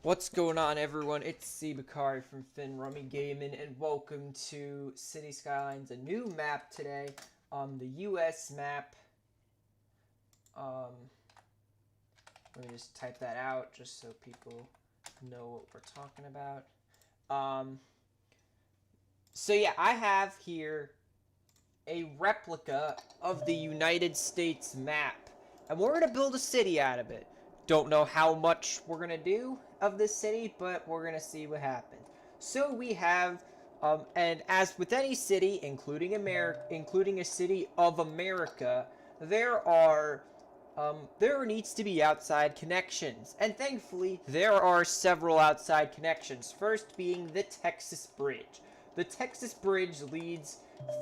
What's going on, everyone? It's C. Bakari from Finn Rummy Gaming, and welcome to City Skylines, a new map today. The U.S. map. Let me just type that out just so people know what we're talking about. So yeah, I have here a replica of the United States map, and we're gonna build a city out of it. Don't know how much we're gonna do of this city, but we're gonna see what happens. So we have, and as with any city, including including a city of America, there needs to be outside connections, and thankfully there are several outside connections. First being the Texas Bridge. The Texas Bridge leads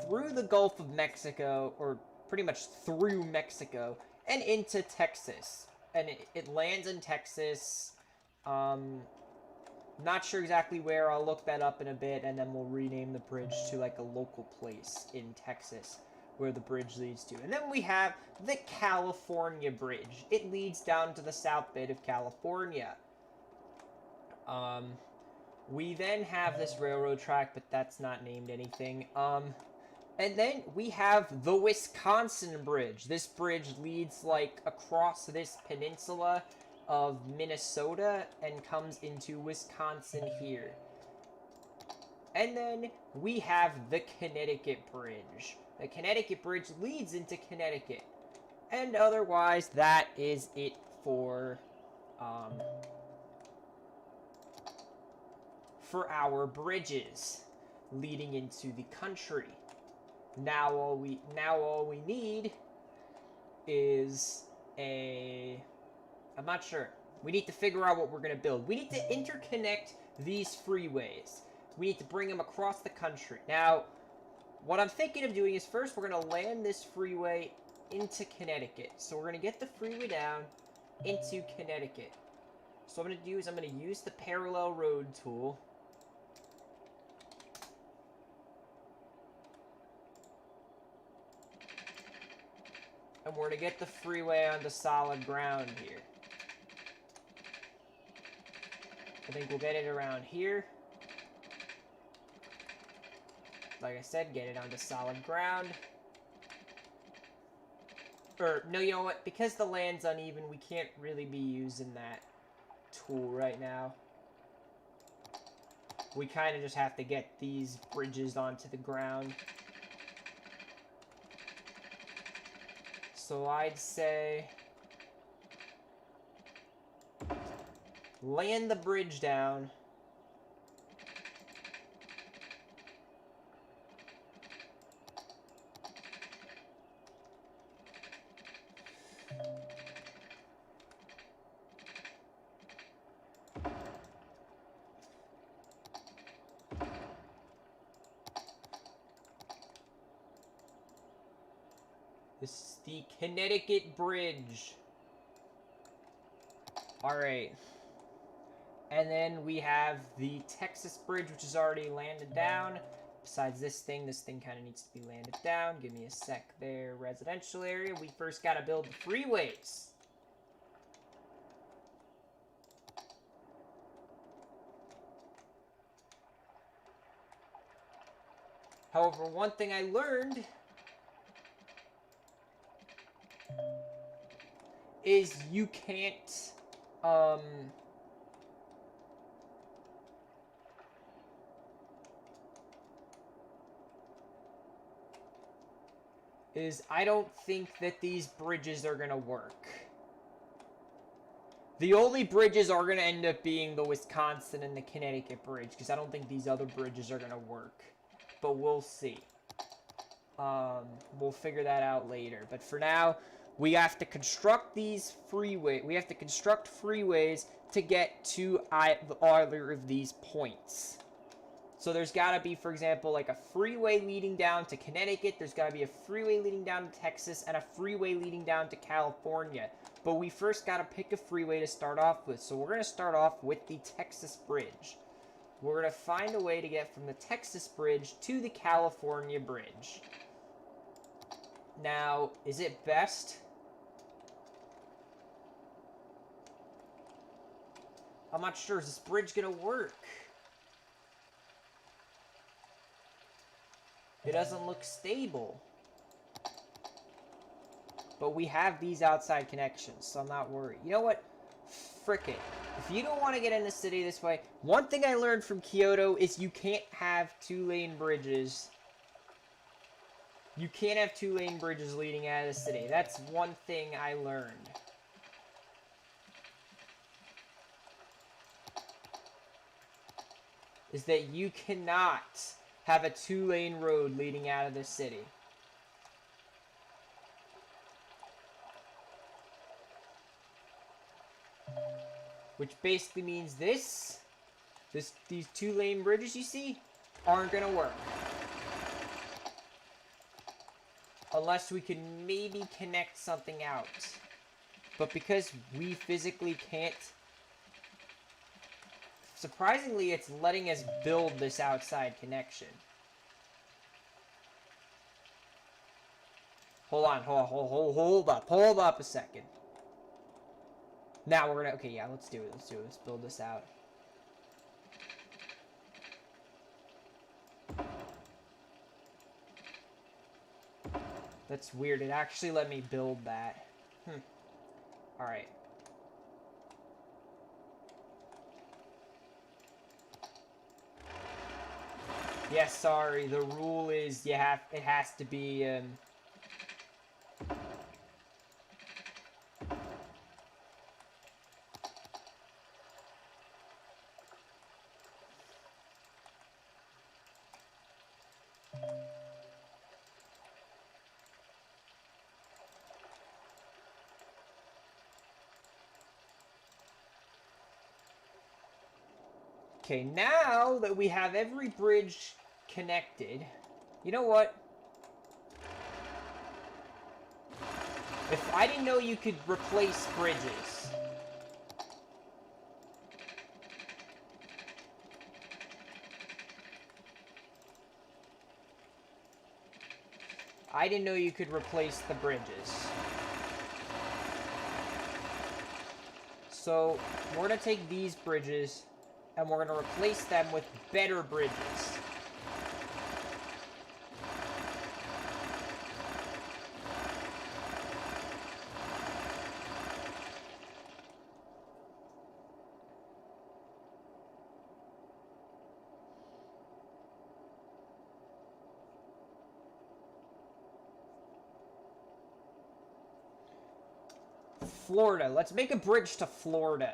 through the Gulf of Mexico, or pretty much through Mexico, and into Texas. And it lands in Texas. Not sure exactly where. I'll look that up in a bit, and then we'll rename the bridge to like a local place in Texas where the bridge leads to. And then we have the California Bridge. It leads down to the south bit of California. We then have this railroad track, but that's not named anything. And then we have the Wisconsin Bridge. This bridge leads like across this peninsula of Minnesota and comes into Wisconsin here. And then we have the Connecticut Bridge. The Connecticut Bridge leads into Connecticut. And otherwise, that is it for our bridges leading into the country. Now all we need is I'm not sure. We need to figure out what we're going to build. We need to interconnect these freeways. We need to bring them across the country. Now, what I'm thinking of doing is first we're going to land this freeway into Connecticut. So we're going to get the freeway down into Connecticut. So what I'm going to do is I'm going to use the parallel road tool. And we're going to get the freeway onto solid ground here. I think we'll get it around here. Like I said, get it onto solid ground. Or, no, you know what? Because the land's uneven, we can't really be using that tool right now. We kind of just have to get these bridges onto the ground. So I'd say land the bridge down. This is the Connecticut Bridge. Alright. And then we have the Texas Bridge, which is already landed down. Besides this thing kind of needs to be landed down. Give me a sec there, residential area. We first got to build the freeways. However, one thing I learned is you can't, I don't think that these bridges are gonna work. The only bridges are gonna end up being the Wisconsin and the Connecticut Bridge, because I don't think these other bridges are gonna work. But we'll see. We'll figure that out later. But for now, we have to construct these freeways. We have to construct freeways to get to either of these points. So there's got to be, for example, like a freeway leading down to Connecticut. There's got to be a freeway leading down to Texas and a freeway leading down to California. But we first got to pick a freeway to start off with. So we're going to start off with the Texas Bridge. We're going to find a way to get from the Texas Bridge to the California Bridge. Now, is it best? Is it I'm not sure. Is this bridge gonna work? It doesn't look stable. But we have these outside connections, so I'm not worried. You know what? Frick it. If you don't want to get in the city this way, one thing I learned from Kyoto is you can't have two-lane bridges. You can't have two-lane bridges leading out of the city. That's one thing I learned. Is that you cannot have a two-lane road leading out of the city. Which basically means these two-lane bridges you see aren't gonna work. Unless we can maybe connect something out. But because we physically can't, surprisingly it's letting us build this outside connection. Hold up a second. Now we're gonna, okay, yeah, let's do it. Let's build this out. That's weird. It actually let me build that. Alright. Yeah, sorry. The rule is it has to be, okay, now that we have every bridge connected, you know what? If I didn't know you could replace bridges. I didn't know you could replace the bridges. So, we're going to take these bridges and we're going to replace them with better bridges. Florida. Let's make a bridge to Florida.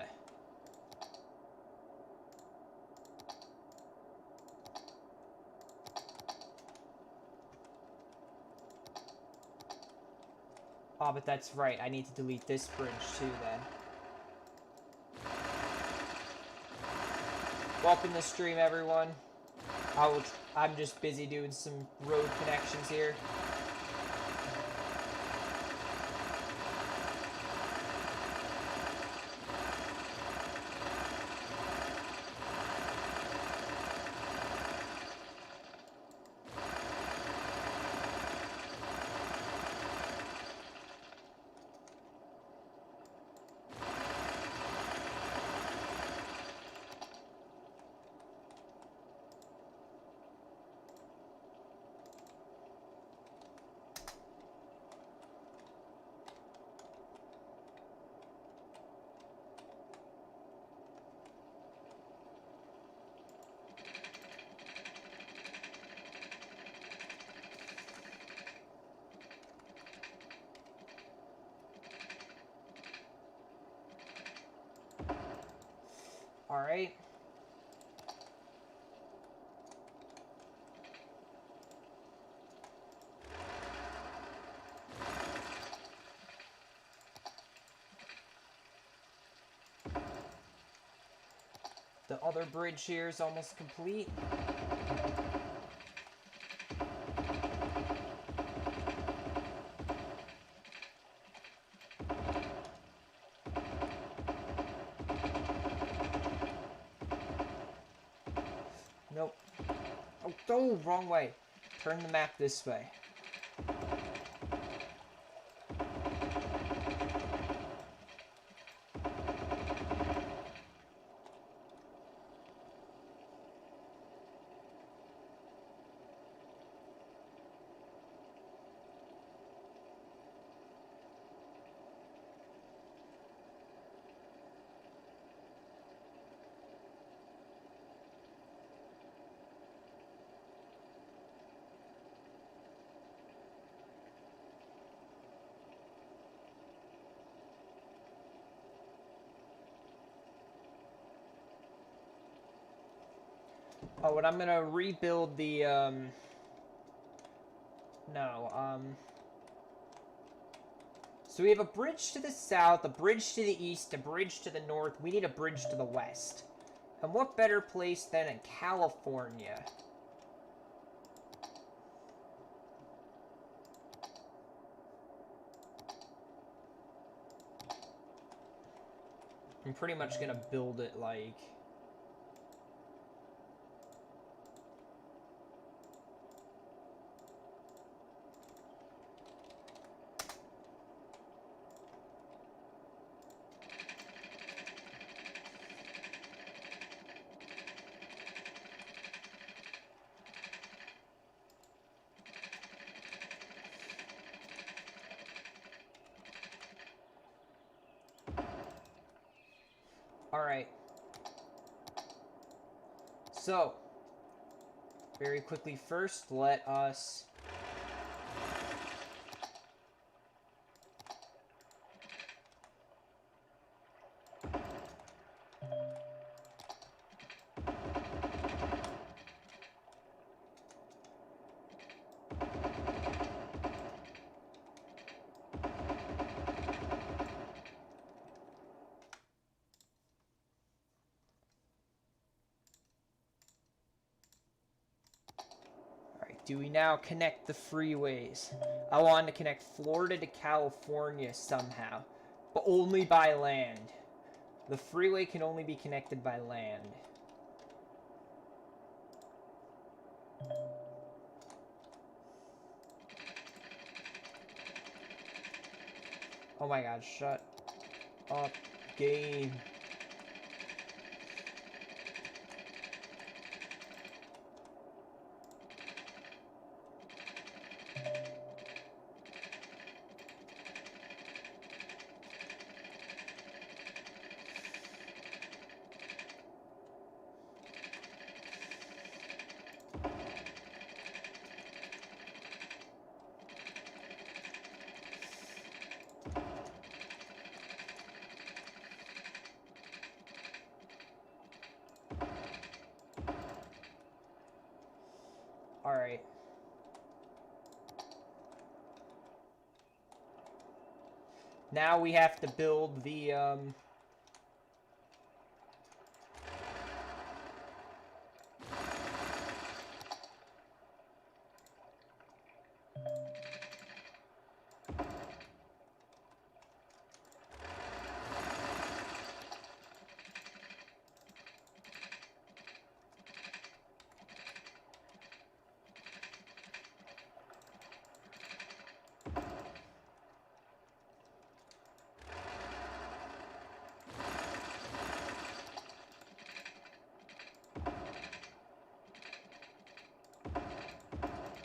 Oh, but that's right. I need to delete this bridge too, then. Welcome to the stream, everyone. I'm just busy doing some road connections here. All right. The other bridge here is almost complete. Nope. Oh, go wrong way. Turn the map this way. Oh, and I'm gonna rebuild the, so we have a bridge to the south, a bridge to the east, a bridge to the north. We need a bridge to the west. And what better place than in California? I'm pretty much gonna build it like... Alright. So, very quickly first, let us... Do we now connect the freeways? I want to connect Florida to California somehow, but only by land. The freeway can only be connected by land. Oh my god, shut up, game. Alright. Now we have to build the,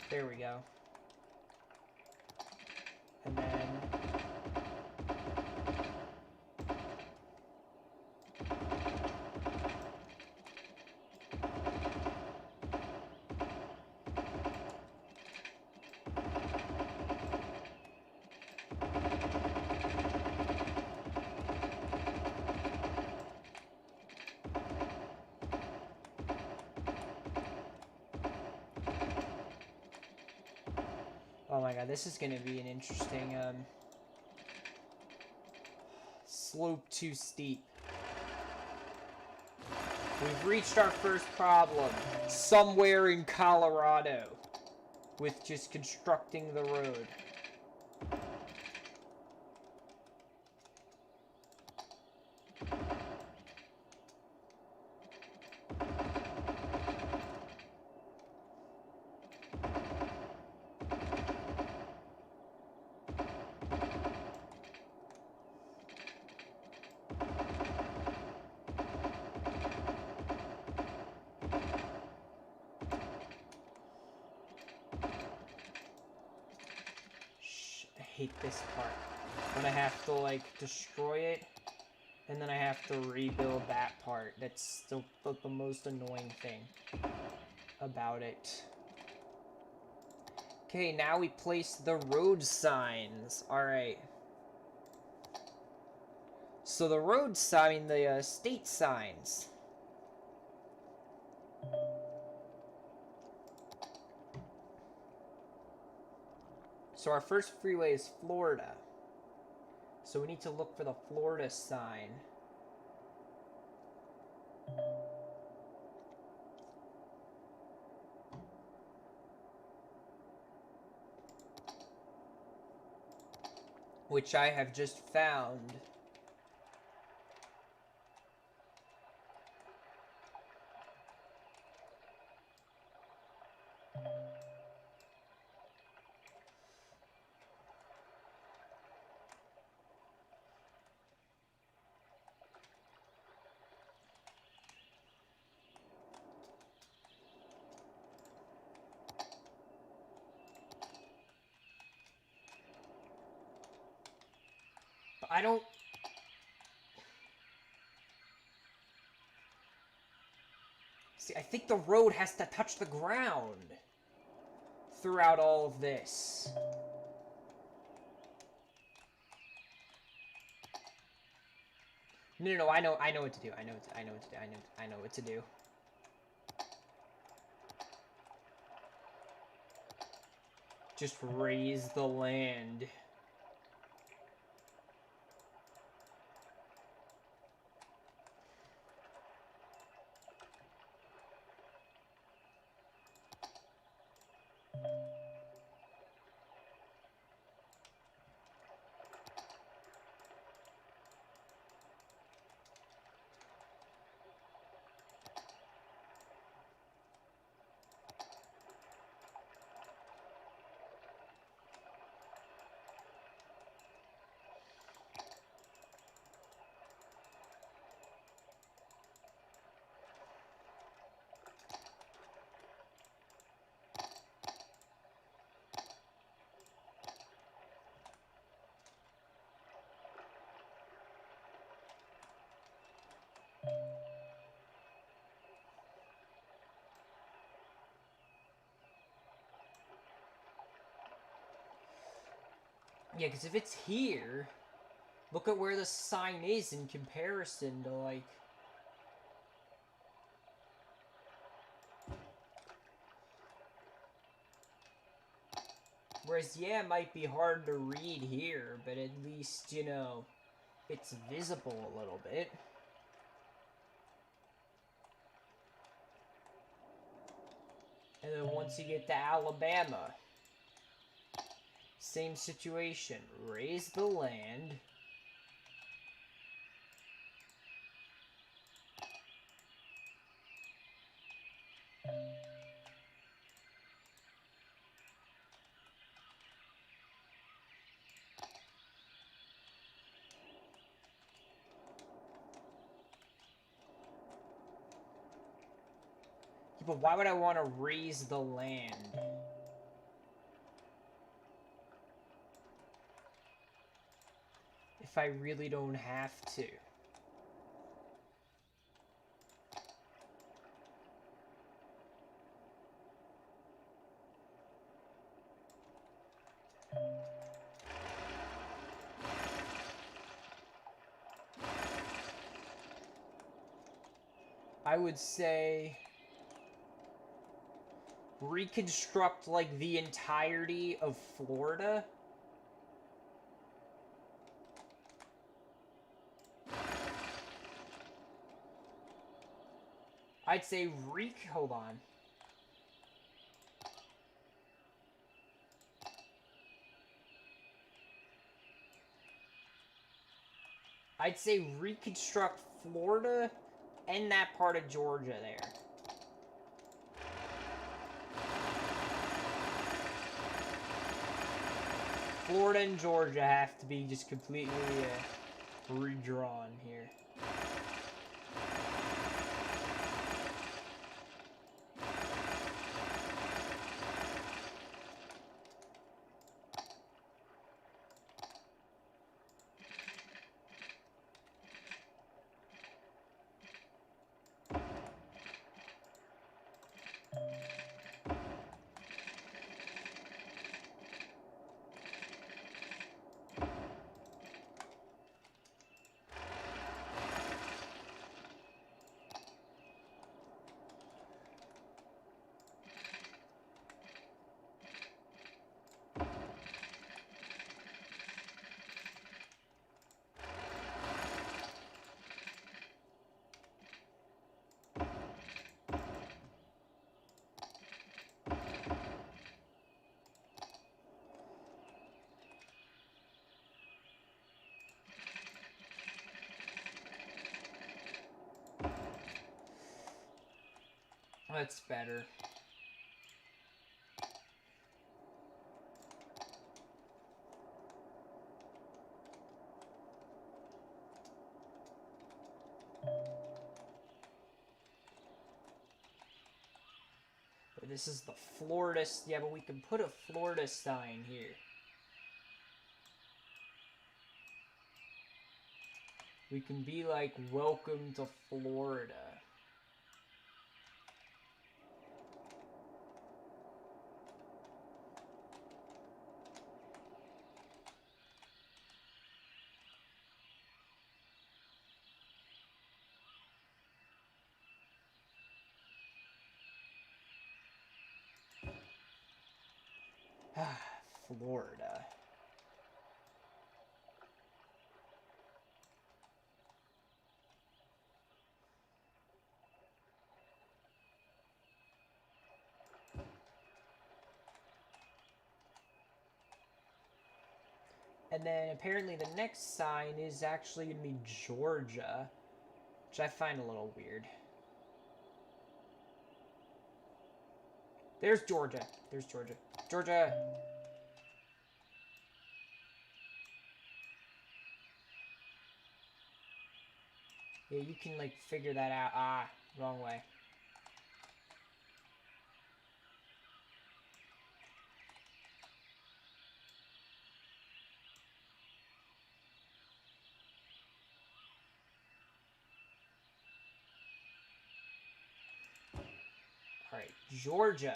there we go. And then... Oh my god, this is gonna be an interesting, slope too steep. We've reached our first problem. Somewhere in Colorado. With just constructing the road. I hate this part. When I have to, like, destroy it, and then I have to rebuild that part. That's still the most annoying thing about it. Okay, now we place the road signs. Alright. So the road sign, the state signs. So our first freeway is Florida. So we need to look for the Florida sign. Which I have just found. I don't... See, I think the road has to touch the ground throughout all of this. No, I know what to do. I know what to do. Just raise the land. Yeah, because if it's here, look at where the sign is in comparison to, like... Whereas, yeah, it might be hard to read here, but at least, you know, it's visible a little bit. And then once you get to Alabama, same situation. Raise the land. But why would I want to raise the land? If I really don't have to. I would say reconstruct like the entirety of Florida. I'd say hold on. I'd say reconstruct Florida and that part of Georgia there. Florida and Georgia have to be just completely redrawn here. That's better. But this is the Florida... Yeah, but we can put a Florida sign here. We can be like, welcome to Florida. Florida. And then apparently the next sign is actually going to be Georgia, which I find a little weird. There's Georgia. There's Georgia. Georgia! Yeah, you can, like, figure that out. Ah, wrong way. Alright, Georgia.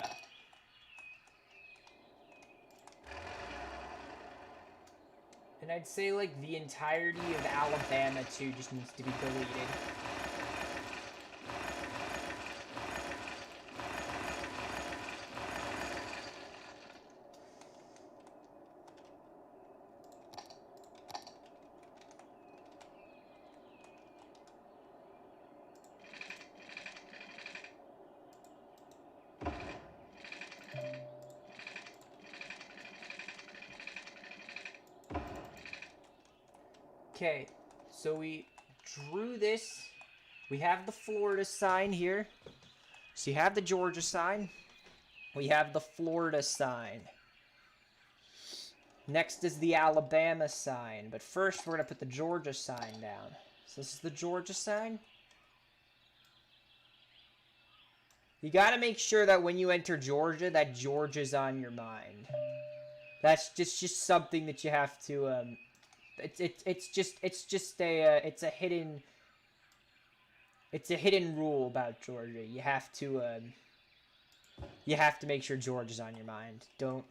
And I'd say, like, the entirety of Alabama, too, just needs to be deleted. Okay, so we drew this. We have the Florida sign here. So you have the Georgia sign. We have the Florida sign. Next is the Alabama sign. But first, we're going to put the Georgia sign down. So this is the Georgia sign. You got to make sure that when you enter Georgia, that Georgia's on your mind. That's just something that you have to... It's just a hidden rule about Georgia. You have to make sure Georgia's on your mind. Don't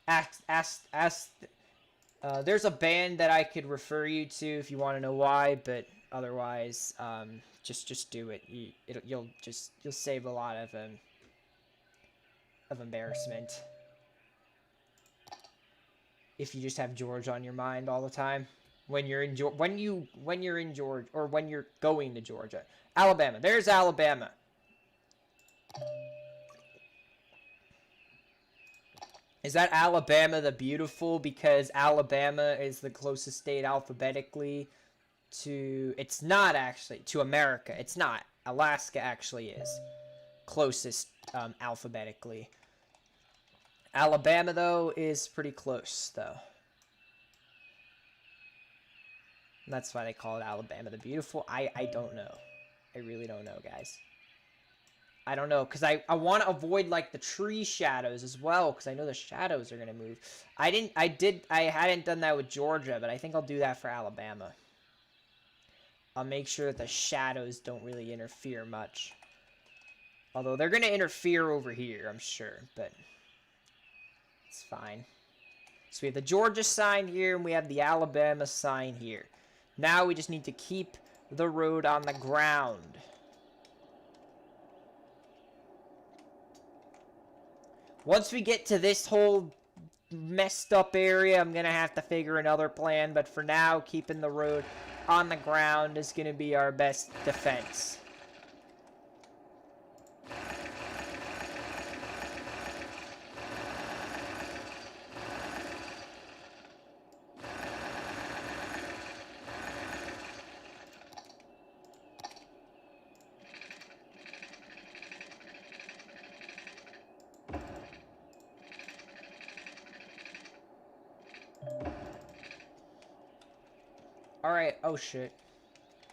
ask. There's a band that I could refer you to if you want to know why, but otherwise, just do it. You'll save a lot of embarrassment if you just have Georgia on your mind all the time when you're in Georgia or when you're going to Georgia. Alabama. There's Alabama. Is that Alabama the Beautiful because Alabama is the closest state alphabetically to... It's not actually to America. It's not. Alaska actually is closest alphabetically. Alabama, though, is pretty close, though. And that's why they call it Alabama the Beautiful. I don't know. I really don't know, guys. I don't know, because I want to avoid, like, the tree shadows as well, because I know the shadows are going to move. I hadn't done that with Georgia, but I think I'll do that for Alabama. I'll make sure that the shadows don't really interfere much. Although they're going to interfere over here, I'm sure, but... It's fine. So we have the Georgia sign here, and we have the Alabama sign here. Now we just need to keep the road on the ground. Once we get to this whole messed up area, I'm going to have to figure another plan. But for now, keeping the road on the ground is going to be our best defense. Alright, oh shit.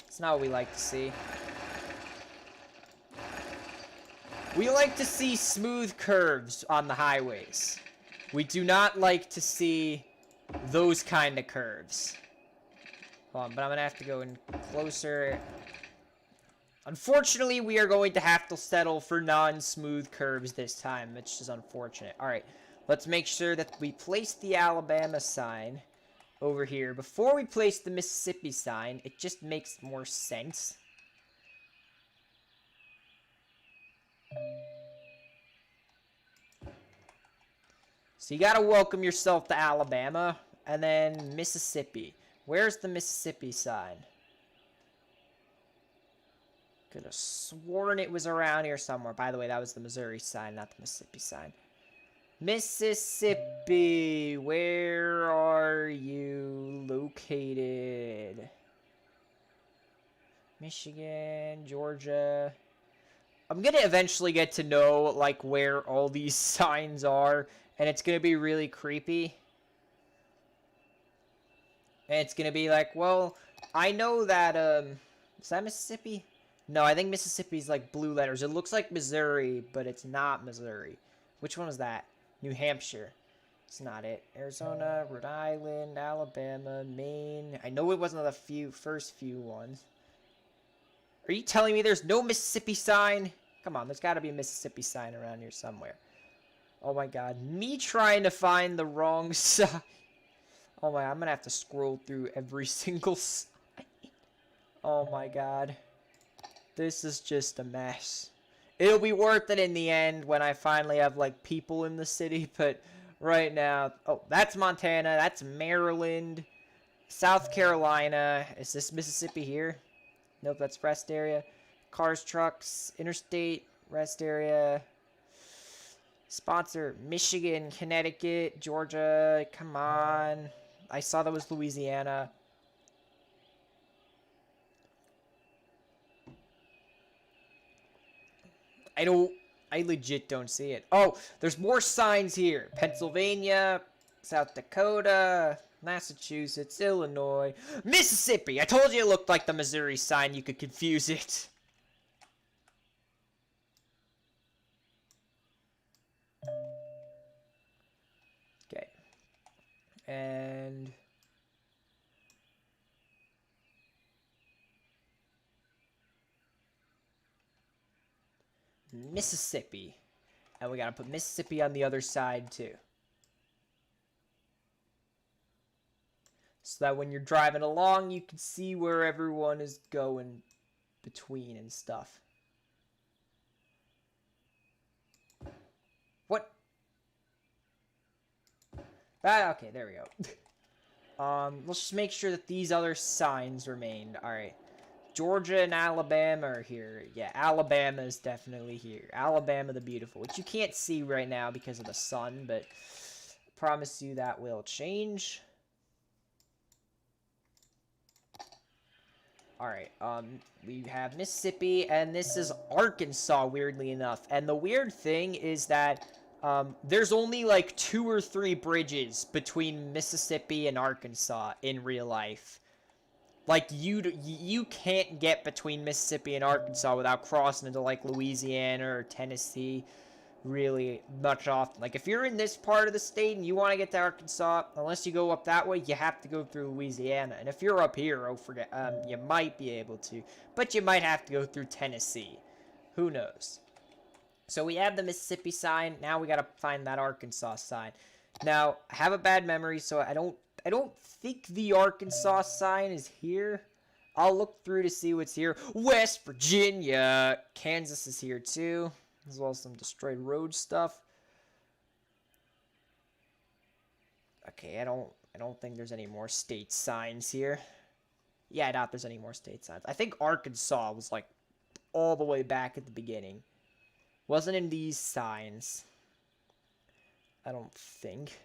It's not what we like to see. We like to see smooth curves on the highways. We do not like to see those kind of curves. Hold on, but I'm gonna have to go in closer. Unfortunately, we are going to have to settle for non-smooth curves this time, which is unfortunate. Alright, let's make sure that we place the Alabama sign over here. Before we place the Mississippi sign, it just makes more sense. So you gotta welcome yourself to Alabama, and then Mississippi. Where's the Mississippi sign? Could have sworn it was around here somewhere. By the way, that was the Missouri sign, not the Mississippi sign. Mississippi, where are you located? Michigan, Georgia. I'm gonna eventually get to know, like, where all these signs are, and it's gonna be really creepy. And it's gonna be like, well, I know that, is that Mississippi? No, I think Mississippi's like blue letters. It looks like Missouri, but it's not Missouri. Which one is that? New Hampshire. It's not it. Arizona, Rhode Island, Alabama, Maine. I know it wasn't the first few ones. Are you telling me there's no Mississippi sign? Come on, there's got to be a Mississippi sign around here somewhere. Oh my god. Me trying to find the wrong sign. Oh my, I'm going to have to scroll through every single sign. Oh my god. This is just a mess. It'll be worth it in the end when I finally have, like, people in the city, but right now... Oh, that's Montana. That's Maryland. South Carolina. Is this Mississippi here? Nope, that's rest area. Cars, trucks, interstate, rest area. Sponsor, Michigan, Connecticut, Georgia. Come on. I saw that was Louisiana. I legit don't see it. Oh, there's more signs here. Pennsylvania, South Dakota, Massachusetts, Illinois, Mississippi. I told you it looked like the Missouri sign. You could confuse it. Okay. And... Mississippi. And we gotta put Mississippi on the other side too. So that when you're driving along, you can see where everyone is going between and stuff. What? Ah, okay, there we go. Let's just make sure that these other signs remained. Alright. Georgia and Alabama are here. Yeah, Alabama is definitely here. Alabama the Beautiful, which you can't see right now because of the sun, but I promise you that will change. Alright, we have Mississippi, and this is Arkansas, weirdly enough. And the weird thing is that there's only like 2 or 3 bridges between Mississippi and Arkansas in real life. Like, you can't get between Mississippi and Arkansas without crossing into, like, Louisiana or Tennessee really much often. Like, if you're in this part of the state and you want to get to Arkansas, unless you go up that way, you have to go through Louisiana. And if you're up here, oh, forget, you might be able to. But you might have to go through Tennessee. Who knows? So we have the Mississippi sign. Now we got to find that Arkansas sign. Now, I have a bad memory, so I don't think the Arkansas sign is here. I'll look through to see what's here. West Virginia. Kansas is here too, as well as some destroyed road stuff. Okay, I don't think there's any more state signs here. Yeah, I doubt there's any more state signs. I think Arkansas was like all the way back at the beginning. Wasn't in these signs. I don't think.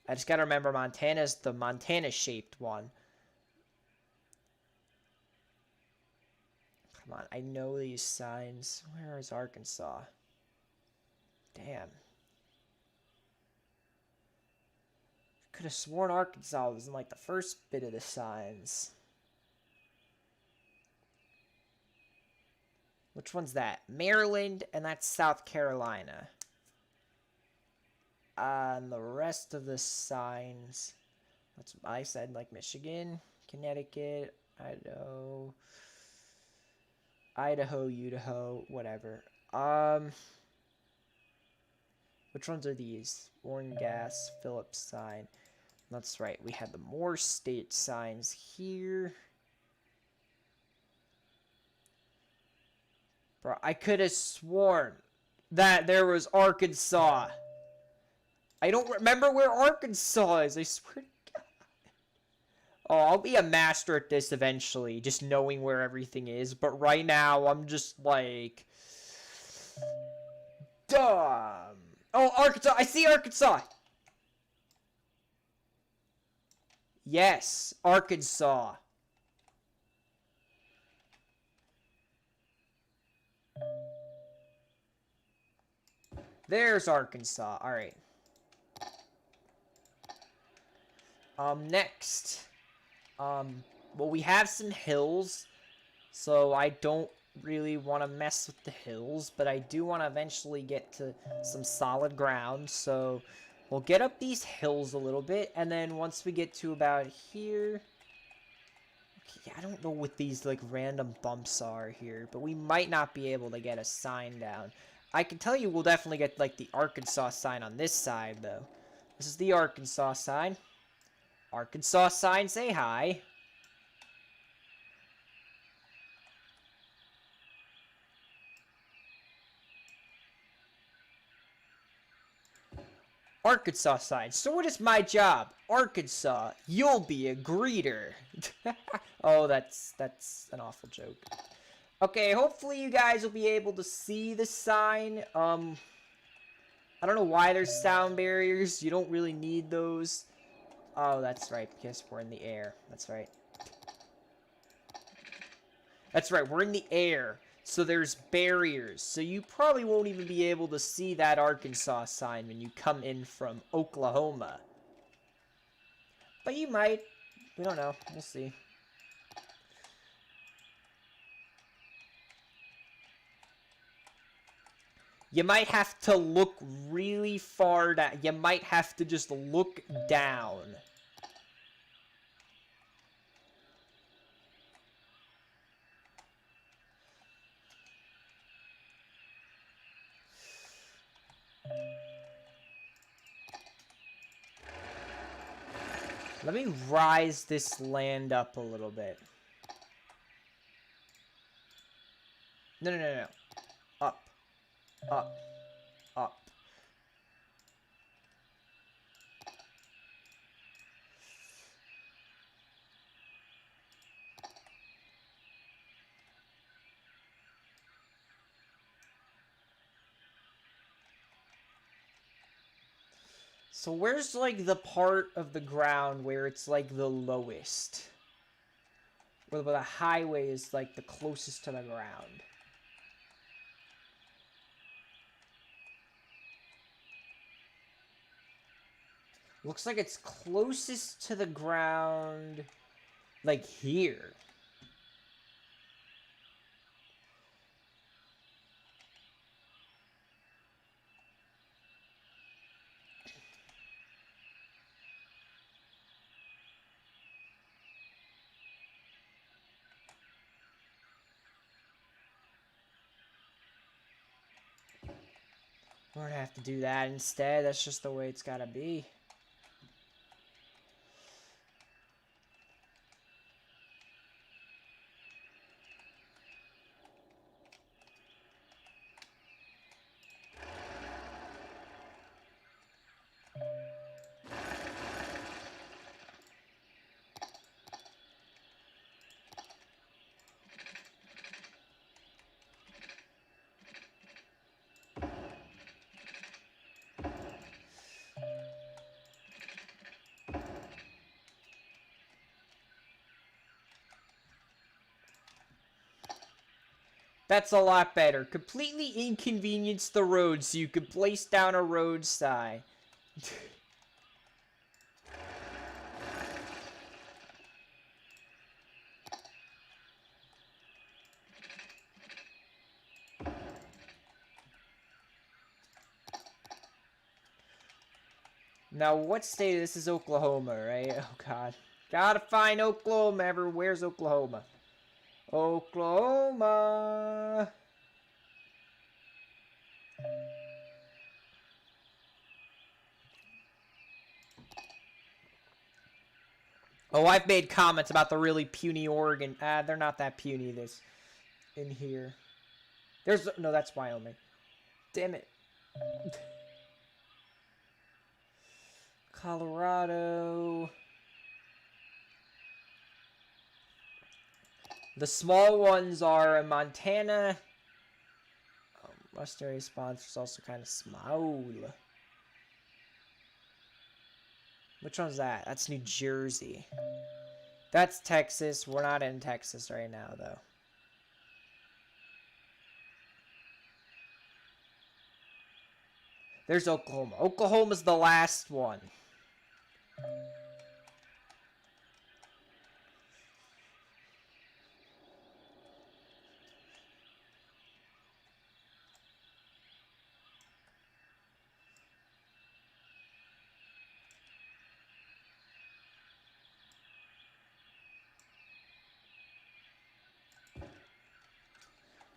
I just gotta remember Montana's the Montana-shaped one. Come on, I know these signs. Where is Arkansas? Damn. Could have sworn Arkansas was in like the first bit of the signs. Which one's that? Maryland, and that's South Carolina. And the rest of the signs, that's what I said, like Michigan, Connecticut, Idaho, Idaho, whatever. Which ones are these? Oil and gas, Phillips sign. That's right, we had the more state signs here. Bro, I could have sworn that there was Arkansas. I don't remember where Arkansas is, I swear to God. Oh, I'll be a master at this eventually, just knowing where everything is. But right now, I'm just like... dumb. Oh, Arkansas! I see Arkansas! Yes, Arkansas. There's Arkansas. Alright. Next. Well, we have some hills, so I don't really want to mess with the hills, but I do want to eventually get to some solid ground, so we'll get up these hills a little bit, and then once we get to about here... Okay, I don't know what these, like, random bumps are here, but we might not be able to get a sign down. I can tell you we'll definitely get, like, the Arkansas sign on this side, though. This is the Arkansas sign. Arkansas sign, say hi. Arkansas sign. So what is my job? Arkansas, you'll be a greeter. Oh, that's an awful joke. Okay, hopefully you guys will be able to see the sign. I don't know why there's sound barriers. You don't really need those. Oh, that's right, because we're in the air. That's right. That's right, we're in the air. So there's barriers. So you probably won't even be able to see that Arkansas sign when you come in from Oklahoma. But you might. We don't know. We'll see. You might have to look really far down. You might have to just look down. Let me rise this land up a little bit. No, no, no, no. Up. Up. Up. So where's, like, the part of the ground where it's, like, the lowest? Where the highway is, like, the closest to the ground. Looks like it's closest to the ground, like, here. We're gonna have to do that instead. That's just the way it's gotta be. That's a lot better. Completely inconvenience the road so you can place down a road sign. Now, what state? This is Oklahoma, right? Oh, God. Gotta find Oklahoma everywhere. Where's Oklahoma? Oklahoma! Oh, I've made comments about the really puny Oregon. They're not that puny, this in here. There's... No, that's Wyoming. Damn it. Colorado. The small ones are Montana. Western sponsors also kind of small. Which one's that? That's New Jersey. That's Texas. We're not in Texas right now, though. There's Oklahoma. Oklahoma's the last one.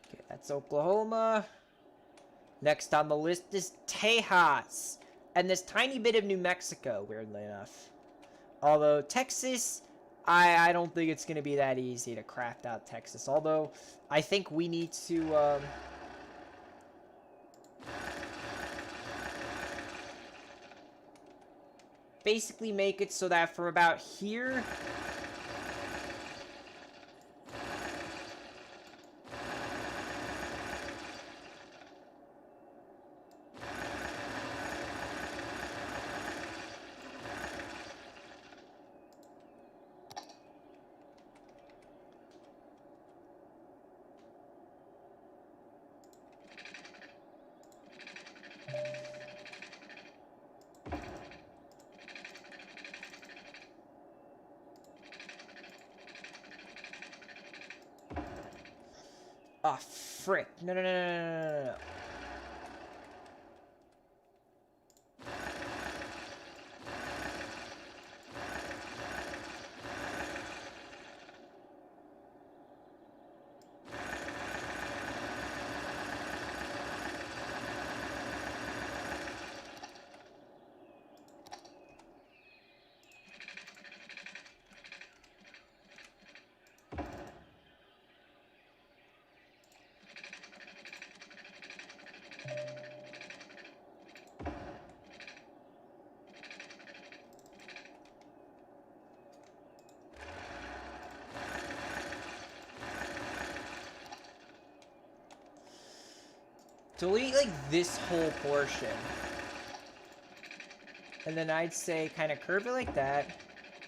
Okay, that's Oklahoma. Next on the list is Tejas. And this tiny bit of New Mexico, weirdly enough. Although Texas, I don't think it's going to be that easy to craft out Texas. Although, I think we need to... basically make it so that from about here... Oh, frick. No, no, no, no, no, no, no. Delete, like, this whole portion. And then I'd say kind of curve it like that.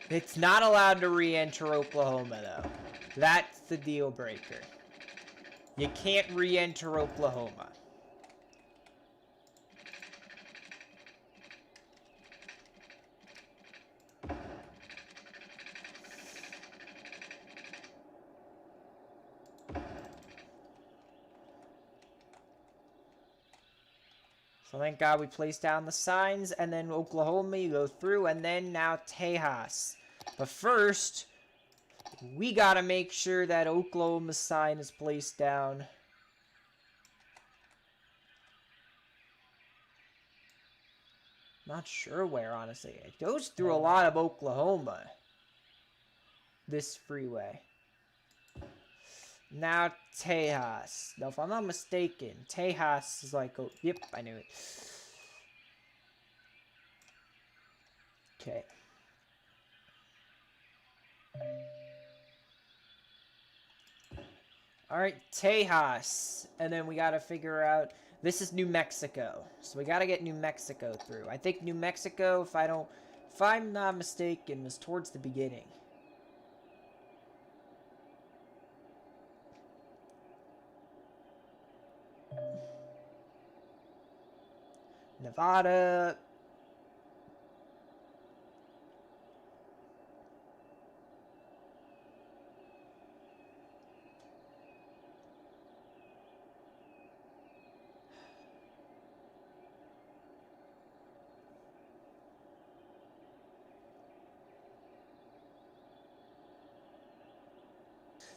It's not allowed to re-enter Oklahoma, though. That's the deal breaker. You can't re-enter Oklahoma. So thank God we placed down the signs, and then Oklahoma, you go through, and then now Tejas. But first, we gotta make sure that Oklahoma's sign is placed down. Not sure where, honestly. It goes through a lot of Oklahoma. This freeway. Now Tejas. Now, if I'm not mistaken, Tejas is like... Oh, yep, I knew it. Okay. Alright, Tejas. And then we gotta figure out... This is New Mexico. So we gotta get New Mexico through. I think New Mexico, if I'm not mistaken, was towards the beginning. Nevada.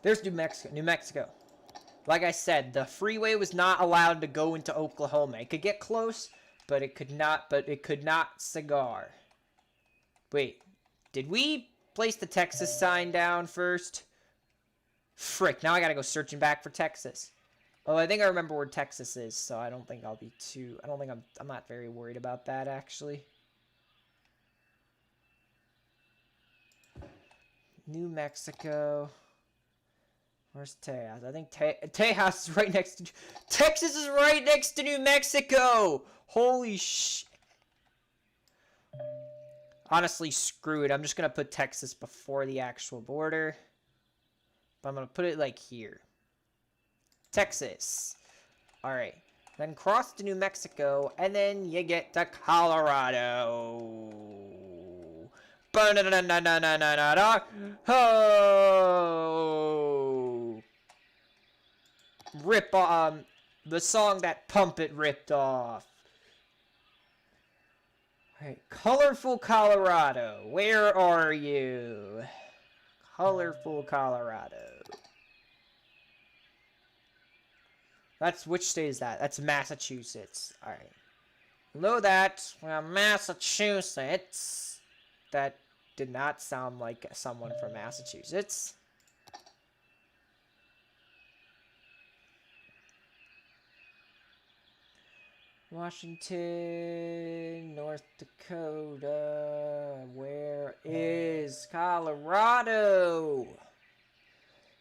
There's New Mexico. New Mexico. Like I said, the freeway was not allowed to go into Oklahoma. It could get close, but it could not. But it could not cigar. Wait, did we place the Texas sign down first? Frick! Now I gotta go searching back for Texas. Oh, I think I remember where Texas is, so I don't think I'll be too. I don't think I'm not very worried about that actually. New Mexico. Where's Tejas? I think Tejas is right next to... Texas is right next to New Mexico! Holy sh... Honestly, screw it. I'm just going to put Texas before the actual border. But I'm going to put it, like, here. Texas. Alright. Then cross to New Mexico, and then you get to Colorado. Oh! Rip the song that Pump It ripped off. Alright, colorful Colorado. Where are you? Colorful Colorado. That's, which state is that? That's Massachusetts. Alright. Below that, we have Massachusetts. That did not sound like someone from Massachusetts. Washington, North Dakota. Where is Colorado?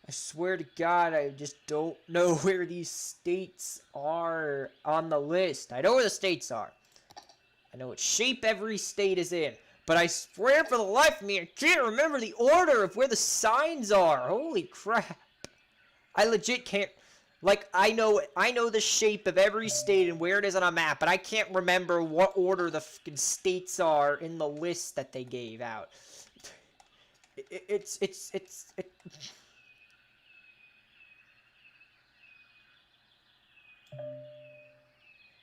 I swear to God, I just don't know where these states are on the list. I know where the states are. I know what shape every state is in. But I swear for the life of me, I can't remember the order of where the signs are. Holy crap. I legit can't... Like, I know the shape of every state and where it is on a map, but I can't remember what order the fucking states are in the list that they gave out. It's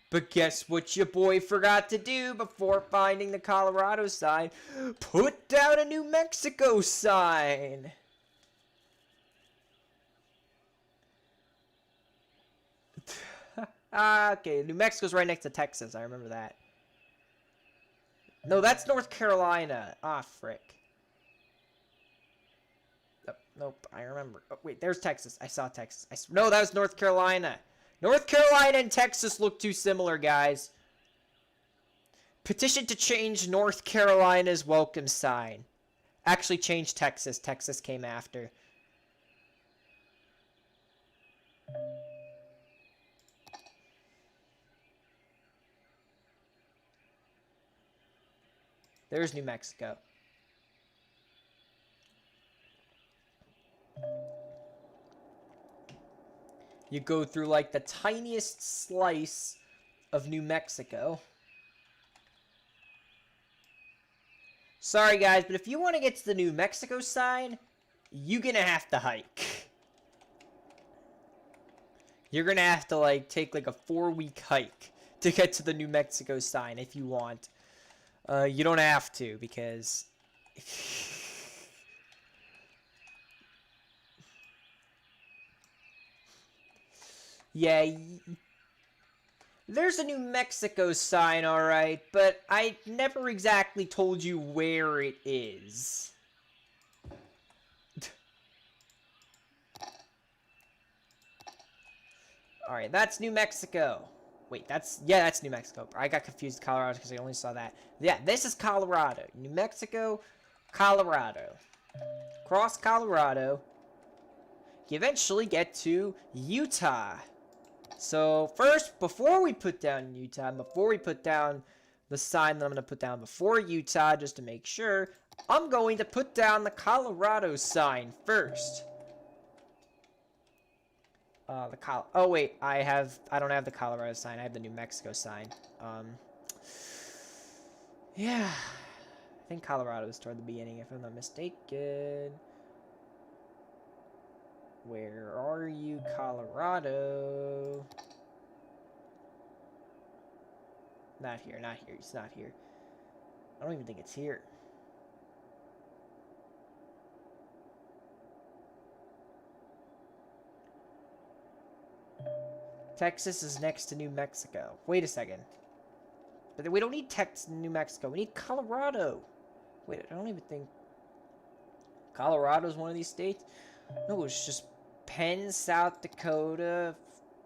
But guess what your boy forgot to do before finding the Colorado sign? Put down a New Mexico sign! Okay, New Mexico's right next to Texas, I remember that. No, that's North Carolina. Ah, frick. Oh, nope, I remember. Oh, wait, there's Texas. I saw Texas. No, that was North Carolina. North Carolina and Texas look too similar, guys. Petition to change North Carolina's welcome sign. Actually, change Texas. Texas came after. There's New Mexico. You go through, like, the tiniest slice of New Mexico. Sorry, guys, but if you want to get to the New Mexico sign, you're gonna have to hike. You're gonna have to, like, take, like, a 4-week hike to get to the New Mexico sign if you want. You don't have to, because... Yeah, there's a New Mexico sign, alright, but I never exactly told you where it is. Alright, that's New Mexico. Wait, that's New Mexico. I got confused with Colorado because I only saw that. Yeah, this is Colorado. New Mexico, Colorado. Cross Colorado. You eventually get to Utah. So first, before we put down Utah, before we put down the sign that I'm going to put down before Utah, just to make sure, I'm going to put down the Colorado sign first. Oh wait, I don't have the Colorado sign. I have the New Mexico sign. Yeah, I think Colorado is toward the beginning, if I'm not mistaken. Where are you, Colorado? Not here, not here. It's not here. I don't even think it's here. Texas is next to New Mexico. Wait a second. But we don't need Texas and New Mexico. We need Colorado. Wait, I don't even think Colorado's one of these states. No, it's just Penn, South Dakota,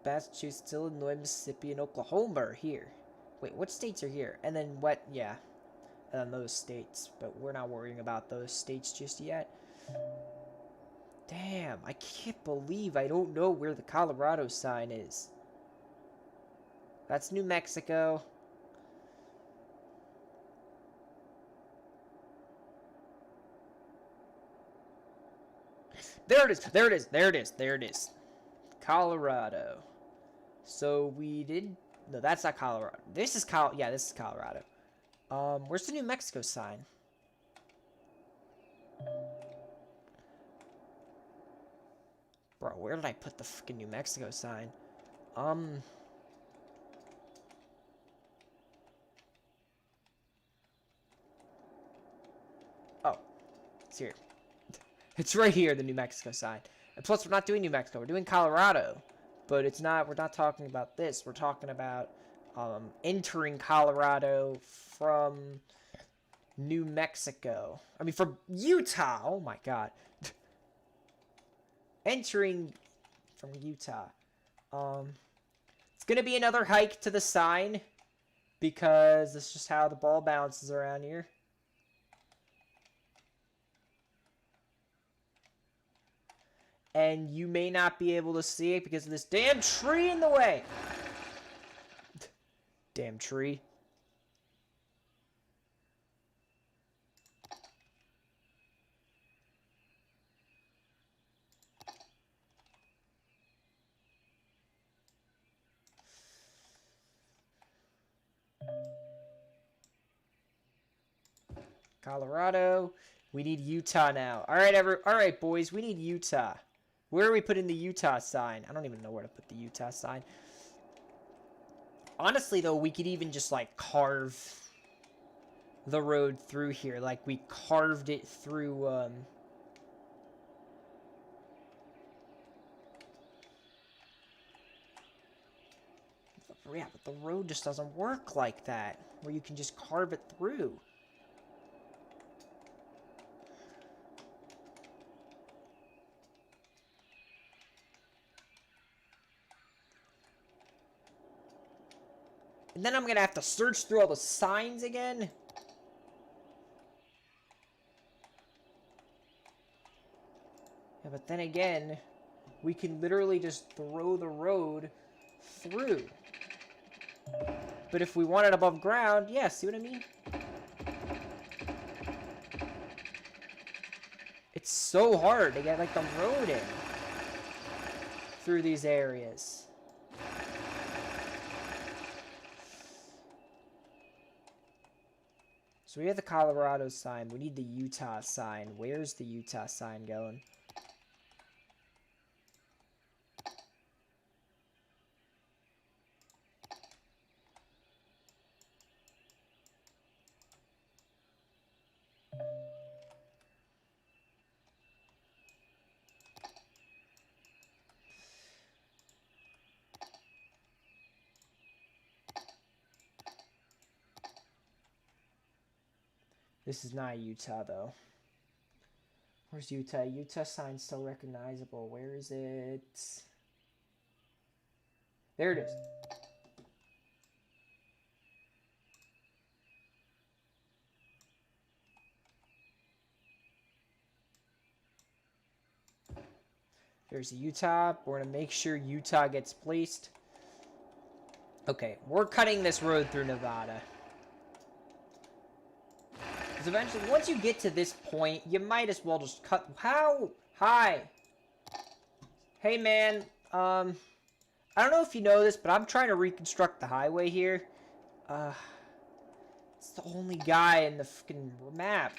Massachusetts, Illinois, Mississippi, and Oklahoma are here. Wait, what states are here? And then what? Yeah. And then those states. But we're not worrying about those states just yet. Damn, I can't believe I don't know where the Colorado sign is. That's New Mexico. There it is. There it is. There it is. There it is. Colorado. So we did... No, that's not Colorado. This is Yeah, this is Colorado. Where's the New Mexico sign? Bro, where did I put the freaking New Mexico sign? Oh, it's here. It's right here, the New Mexico sign. And plus, we're not doing New Mexico. We're doing Colorado. But it's not, we're not talking about this. We're talking about entering Colorado from New Mexico. I mean, from Utah. Oh, my God. Entering from Utah. It's going to be another hike to the sign. Because that's just how the ball bounces around here. And you may not be able to see it because of this damn tree in the way. Damn tree. Colorado. We need Utah now. All right, boys. We need Utah. Where are we putting the Utah sign? I don't even know where to put the Utah sign. Honestly, though, we could even just, like, carve the road through here. Like, we carved it through, Yeah, but the road just doesn't work like that. Where you can just carve it through. And then I'm going to have to search through all the signs again. Yeah, but then again, we can literally just throw the road through. But if we want it above ground, yeah, see what I mean? It's so hard to get, like, the road in through these areas. So we have the Colorado sign. We need the Utah sign. Where's the Utah sign going? This is not Utah, though. Where's Utah? Utah sign's still recognizable. Where is it? There it is. There's Utah. We're going to make sure Utah gets placed. Okay, we're cutting this road through Nevada. Because eventually, once you get to this point, you might as well just cut... How? Hi. Hey, man. I don't know if you know this, but I'm trying to reconstruct the highway here. It's the only guy in the fucking map.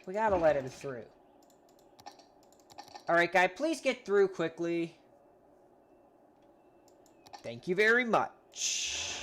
We gotta let him through. Alright, guy, please get through quickly. Thank you very much.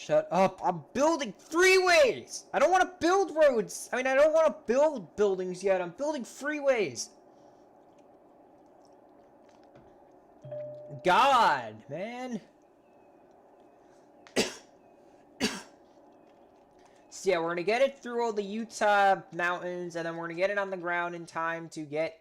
Shut up. I'm building freeways. I don't want to build roads. I mean, I don't want to build buildings yet. I'm building freeways. God, man. So yeah, we're going to get it through all the Utah mountains, and then we're going to get it on the ground in time to get,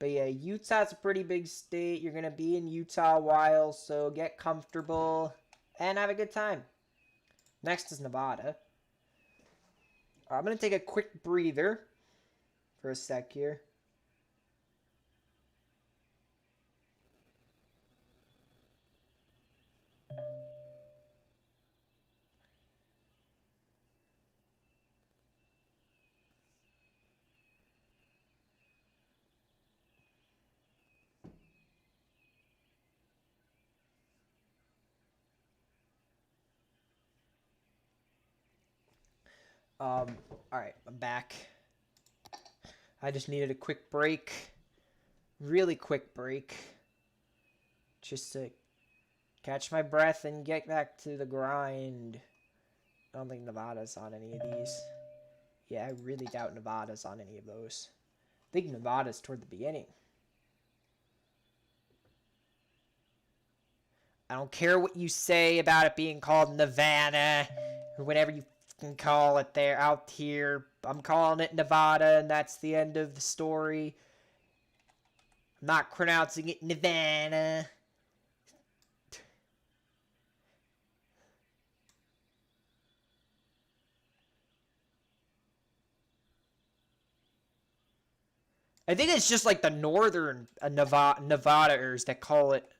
But yeah, Utah's a pretty big state. You're going to be in Utah a while, so get comfortable and have a good time. Next is Nevada. I'm going to take a quick breather for a sec here. Alright, I'm back. I just needed a quick break. Really quick break. Just to catch my breath and get back to the grind. I don't think Nevada's on any of these. Yeah, I really doubt Nevada's on any of those. I think Nevada's toward the beginning. I don't care what you say about it being called Nevada, or whatever you can call it there out here. I'm calling it Nevada, and that's the end of the story. I'm not pronouncing it Nevada. I think it's just like the northern Nevadaers that call it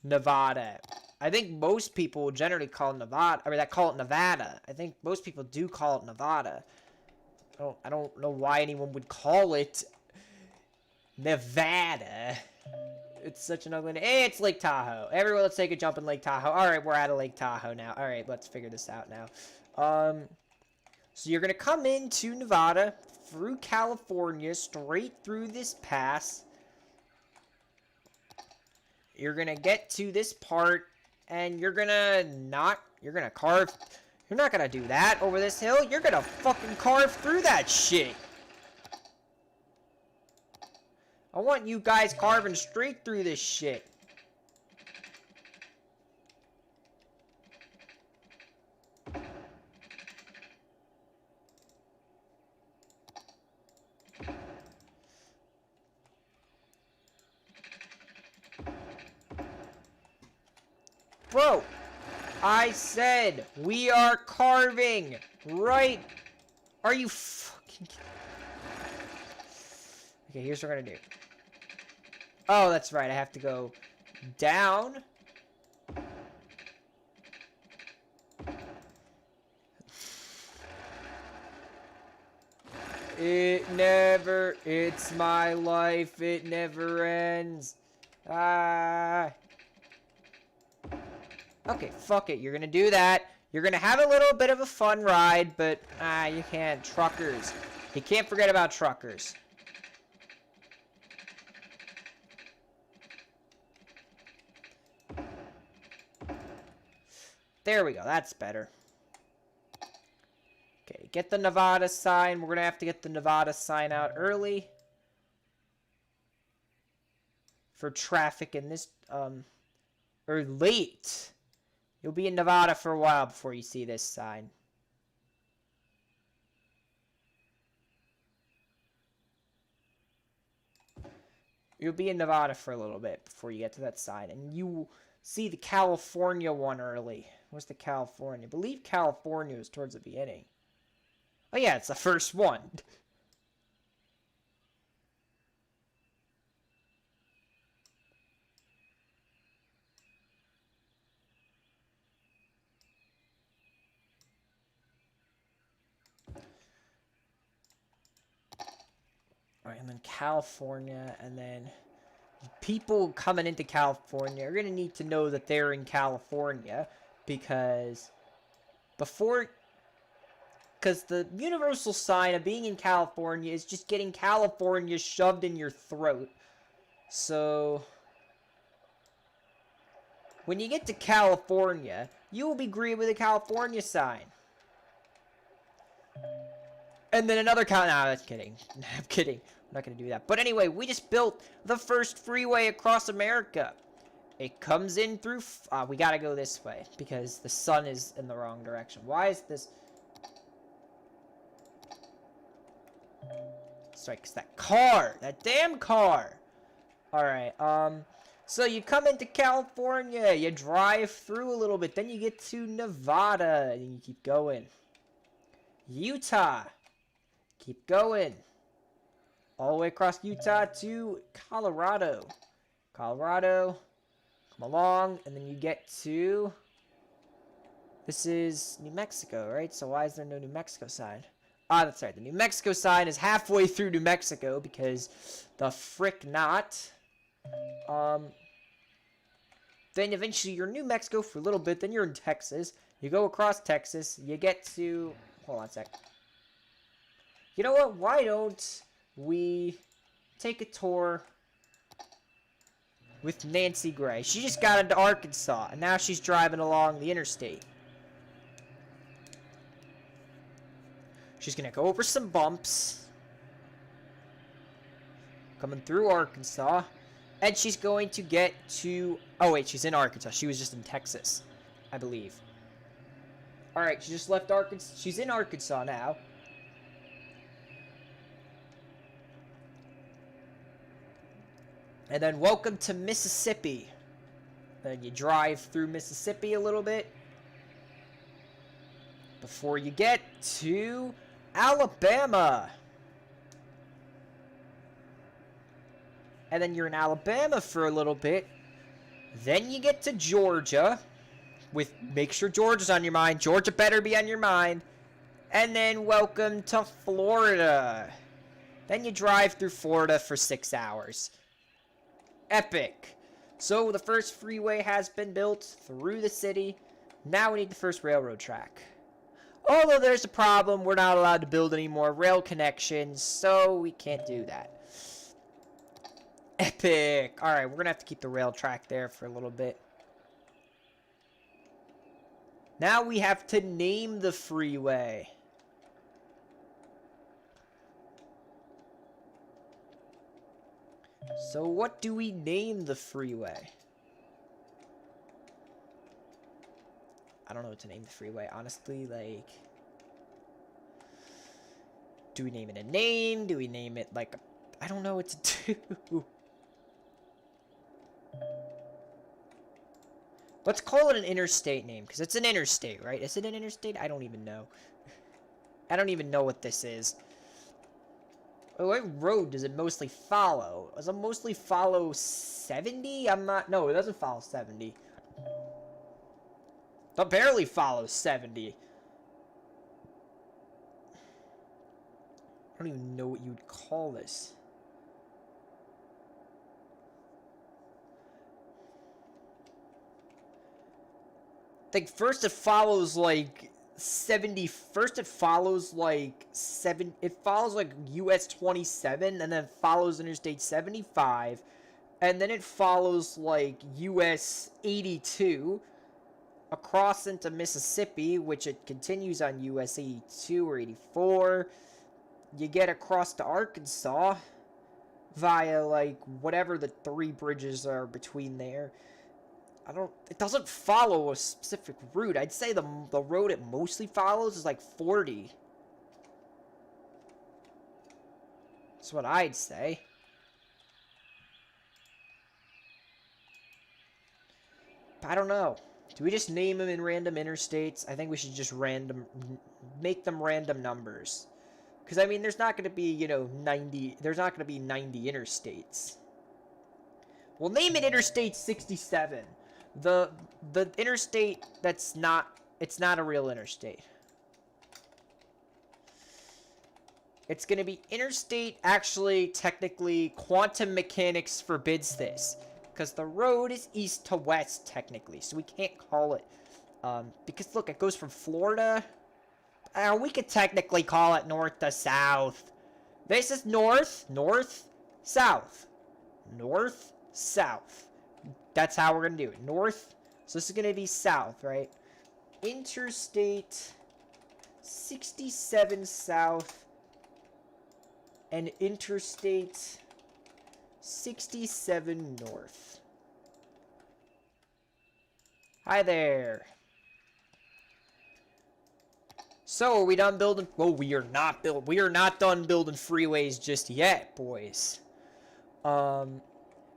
Nevada. I think most people generally call it Nevada, or that call it Nevada. I think most people do call it Nevada. I don't know why anyone would call it Nevada. It's such an ugly name. Hey, it's Lake Tahoe. Everyone, let's take a jump in Lake Tahoe. All right, we're out of Lake Tahoe now. All right, let's figure this out now. So you're going to come into Nevada through California, straight through this pass. You're going to get to this part, and you're going to carve. You're not going to do that over this hill. You're going to fucking carve through that shit. I want you guys carving straight through this shit. Bro, I said we are carving, right? Are you fucking... Okay, here's what we're gonna do. Oh, that's right, I have to go down. It's my life, it never ends. Okay, fuck it. You're gonna do that. You're gonna have a little bit of a fun ride, but you can't. Truckers. You can't forget about truckers. There we go. That's better. Okay, get the Nevada sign. We're gonna have to get the Nevada sign out early for traffic in this, or late. You'll be in Nevada for a while before you see this sign. You'll be in Nevada for a little bit before you get to that sign. And you see the California one early. What's the California? I believe California was towards the beginning. Oh yeah, it's the first one. Alright, and then California, and then people coming into California are going to need to know that they're in California, because the universal sign of being in California is just getting California shoved in your throat. So when you get to California, you will be greeted with a California sign. And then another no, that's kidding. I'm kidding. I'm not going to do that. But anyway, we just built the first freeway across America. It comes in through... we got to go this way because the sun is in the wrong direction. Why is this... Sorry, because that car. That damn car. Alright, so you come into California. You drive through a little bit. Then you get to Nevada. And you keep going. Utah. Keep going. All the way across Utah to Colorado. Colorado. Come along. And then you get to... This is New Mexico, right? So why is there no New Mexico sign? Ah, that's right. The New Mexico sign is halfway through New Mexico because the frick not. Then eventually you're in New Mexico for a little bit. Then you're in Texas. You go across Texas. You get to... Hold on a sec. You know what? Why don't we take a tour with Nancy Gray? She just got into Arkansas, and now she's driving along the interstate. She's going to go over some bumps. Coming through Arkansas. And she's going to get to... Oh, wait, she's in Arkansas. She was just in Texas, I believe. Alright, she just left Arkansas. She's in Arkansas now. And then welcome to Mississippi. Then you drive through Mississippi a little bit before you get to Alabama. And then you're in Alabama for a little bit. Then you get to Georgia. Make sure Georgia's on your mind. Georgia better be on your mind. And then welcome to Florida. Then you drive through Florida for 6 hours. Epic. So the first freeway has been built through the city. Now we need the first railroad track. Although there's a problem, we're not allowed to build any more rail connections, so we can't do that. Epic. Alright, we're going to have to keep the rail track there for a little bit. Now we have to name the freeway. So what do we name the freeway? I don't know what to name the freeway, honestly, like... Do we name it a name? Do we name it, like, I don't know what to do. Let's call it an interstate name, because it's an interstate, right? Is it an interstate? I don't even know. I don't even know what this is. What road does it mostly follow? Does it mostly follow 70? No, it doesn't follow 70. It barely follows 70. I don't even know what you would call this. Like, first it follows, like, 70... First it follows, like, It follows, like, US 27, and then it follows Interstate 75. And then it follows, like, US 82... across into Mississippi, which it continues on US 82 or 84. You get across to Arkansas via, like, whatever the 3 bridges are between there. It doesn't follow a specific route. I'd say the road it mostly follows is, like, 40. That's what I'd say. But I don't know. Do we just name them in random interstates? I think we should just make them random numbers. Because, I mean, there's not going to be, 90... There's not going to be 90 interstates. We'll name it Interstate 67. The interstate that's not... It's not a real interstate. It's going to be interstate. Actually, technically, quantum mechanics forbids this. Because the road is east to west, technically. So we can't call it. Because, look, it goes from Florida. We could technically call it north to south. This is north, north, south. North, south. That's how we're going to do it. North. So this is going to be south, right? Interstate 67 south. And Interstate 67 north. Hi there. So, are we done building? Well, we are not done building freeways just yet, boys.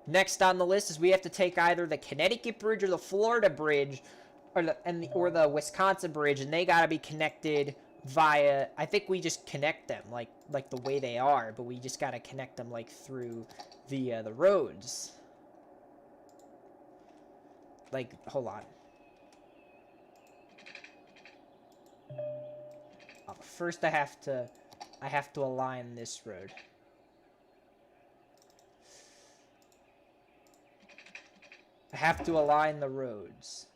Next on the list is we have to take either the Connecticut Bridge or the Florida Bridge, or the Wisconsin Bridge, and they gotta be connected via. I think we just connect them like the way they are, but we just gotta connect them like through the roads. Like, hold on. First, I have to align this road. I have to align the roads.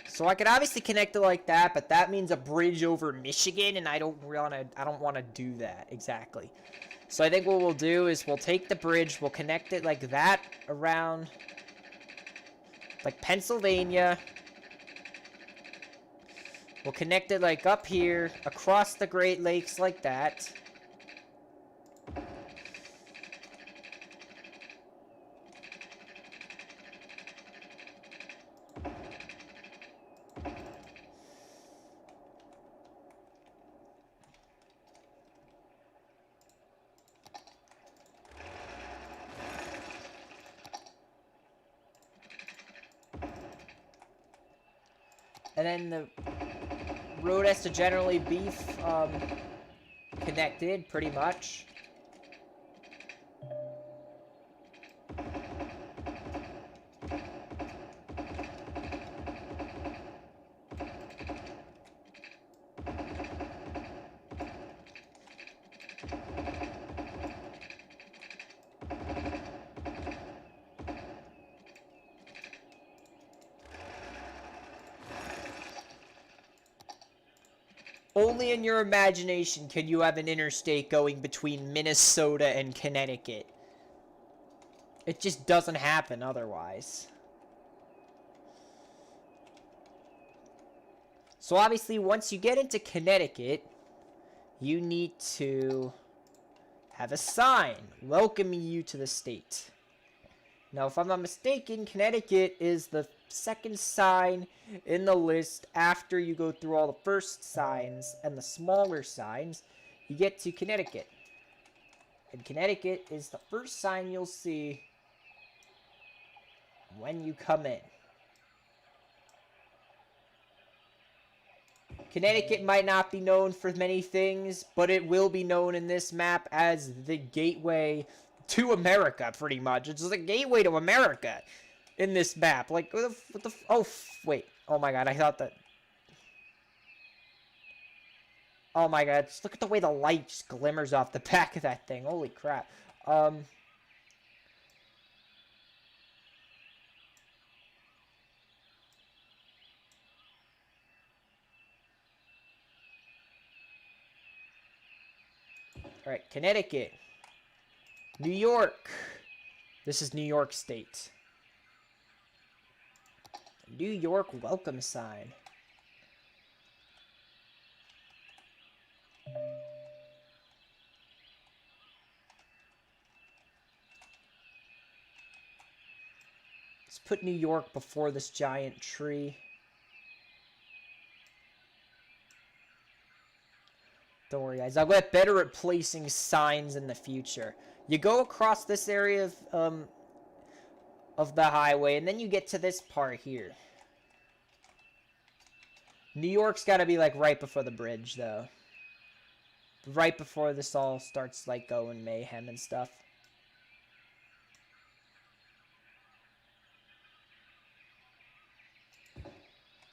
So I could obviously connect it like that, but that means a bridge over Michigan, and I don't want to do that exactly. So I think what we'll do is we'll take the bridge, we'll connect it like that around like Pennsylvania. We'll connect it like up here across the Great Lakes like that. And then the road has to generally be connected, pretty much. Only in your imagination can you have an interstate going between Minnesota and Connecticut. It just doesn't happen otherwise. So obviously, once you get into Connecticut, you need to have a sign welcoming you to the state. Now, if I'm not mistaken, Connecticut is the second sign in the list after you go through all the first signs and the smaller signs. You get to Connecticut. And Connecticut is the first sign you'll see when you come in. Connecticut might not be known for many things, but it will be known in this map as the gateway to America, pretty much. It's the gateway to America in this map. Like, what the oh, wait. Oh my god, I thought that... Oh my god, just look at the way the light just glimmers off the back of that thing. Holy crap. Alright, Connecticut. New York. This is New York State. New York welcome sign. Let's put New York before this giant tree. Don't worry, guys. I'll get better at placing signs in the future. You go across this area of the highway, and then you get to this part here. New York's got to be, like, right before the bridge, though. Right before this all starts, like, going mayhem and stuff.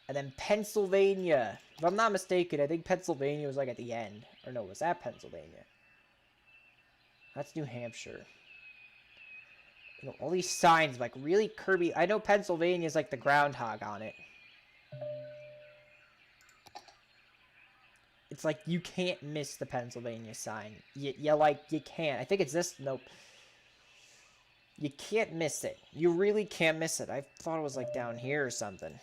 And then Pennsylvania. If I'm not mistaken, I think Pennsylvania was like at the end. Or no, was that Pennsylvania? That's New Hampshire. You know, all these signs, like, really Kirby. I know Pennsylvania is like the groundhog on it. It's like you can't miss the Pennsylvania sign. You can't. I think it's this. Nope. You can't miss it. You really can't miss it. I thought it was like down here or something.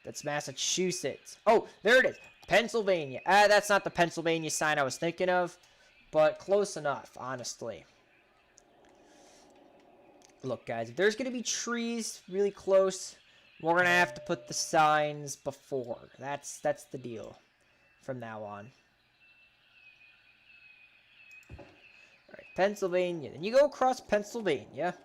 That's Massachusetts. Oh, there it is. Pennsylvania. That's not the Pennsylvania sign I was thinking of, but close enough, honestly. Look, guys, if there's going to be trees really close, we're going to have to put the signs before. That's the deal from now on. All right, Pennsylvania. Then you go across Pennsylvania.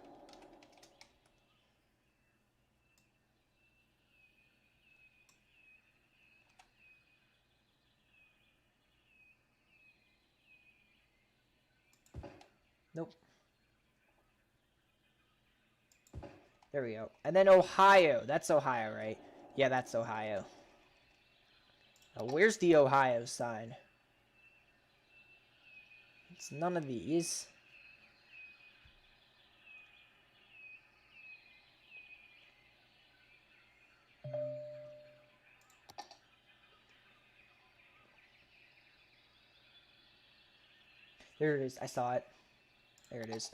Nope. There we go. And then Ohio. That's Ohio, right? Yeah, that's Ohio. Where's the Ohio sign? It's none of these. There it is. I saw it. There it is.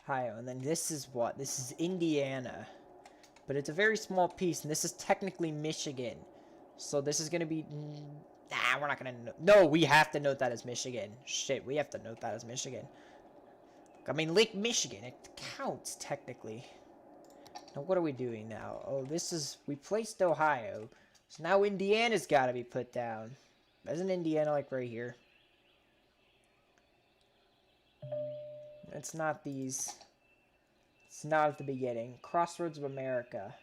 Ohio. And then this is what? This is Indiana. But it's a very small piece, and this is technically Michigan. So this is going to be... Nah, we're not going to... No, we have to note that as Michigan. Shit, we have to note that as Michigan. I mean, Lake Michigan, it counts, technically. Now, what are we doing now? Oh, this is... We placed Ohio. So now Indiana's got to be put down. Isn't Indiana, like, right here? It's not these... It's not at the beginning. Crossroads of America.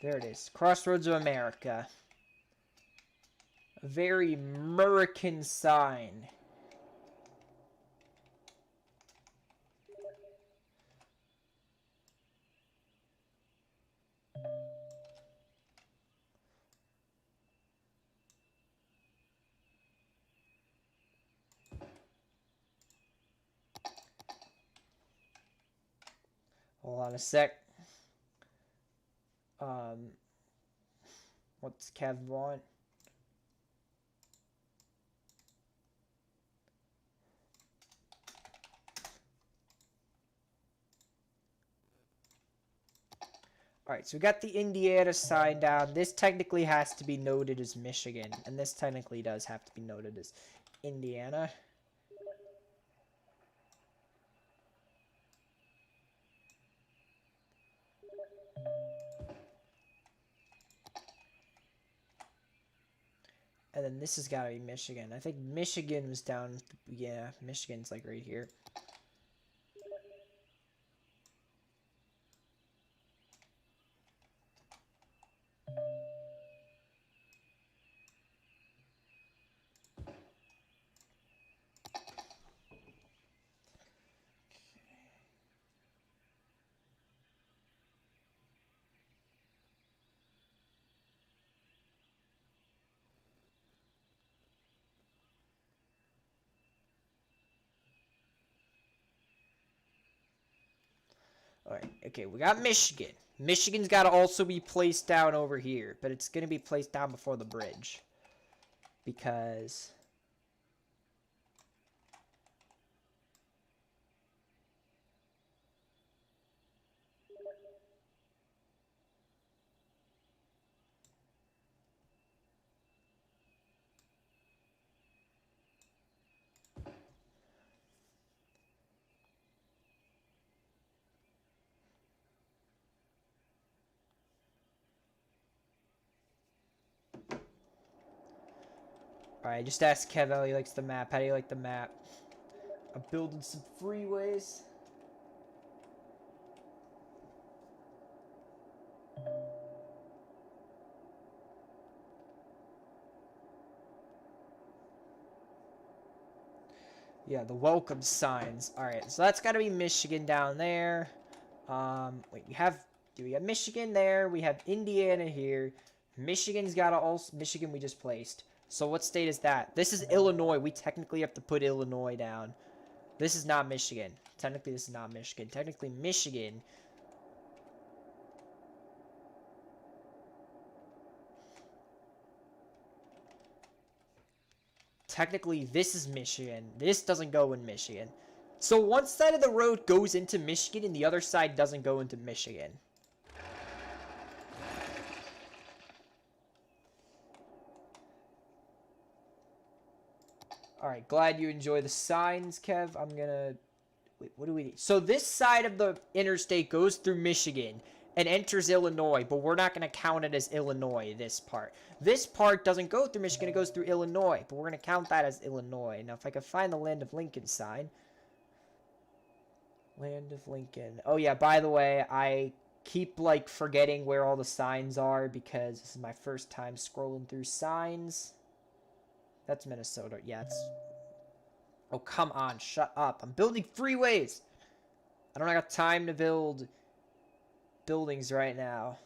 There it is. Crossroads of America. A very American sign. Hold on a sec. What's Kev want? Alright, so we got the Indiana sign down. This technically has to be noted as Michigan. And this technically does have to be noted as Indiana. And then this has got to be Michigan. I think Michigan was down... Yeah, Michigan's like right here. Alright, okay, we got Michigan. Michigan's got to also be placed down over here, but it's going to be placed down before the bridge. Because... Alright, just ask Kev how he likes the map. How do you like the map? I'm building some freeways. Yeah, the welcome signs. Alright, so that's got to be Michigan down there. Wait, do we have Michigan there? We have Indiana here. Michigan's got to also... Michigan we just placed. So what state is that? This is Illinois. We technically have to put Illinois down. This is not Michigan. Technically, this is not Michigan. Technically, Michigan... Technically, this is Michigan. This doesn't go in Michigan. So one side of the road goes into Michigan and the other side doesn't go into Michigan. Alright, glad you enjoy the signs, Kev. I'm gonna... Wait, what do we need? So this side of the interstate goes through Michigan and enters Illinois, but we're not gonna count it as Illinois, this part. This part doesn't go through Michigan, it goes through Illinois, but we're gonna count that as Illinois. Now, if I could find the Land of Lincoln sign... Land of Lincoln. Oh, yeah, by the way, I keep, like, forgetting where all the signs are because this is my first time scrolling through signs. That's Minnesota. Yeah, it's... Oh, come on. Shut up. I'm building freeways. I don't have time to build buildings right now.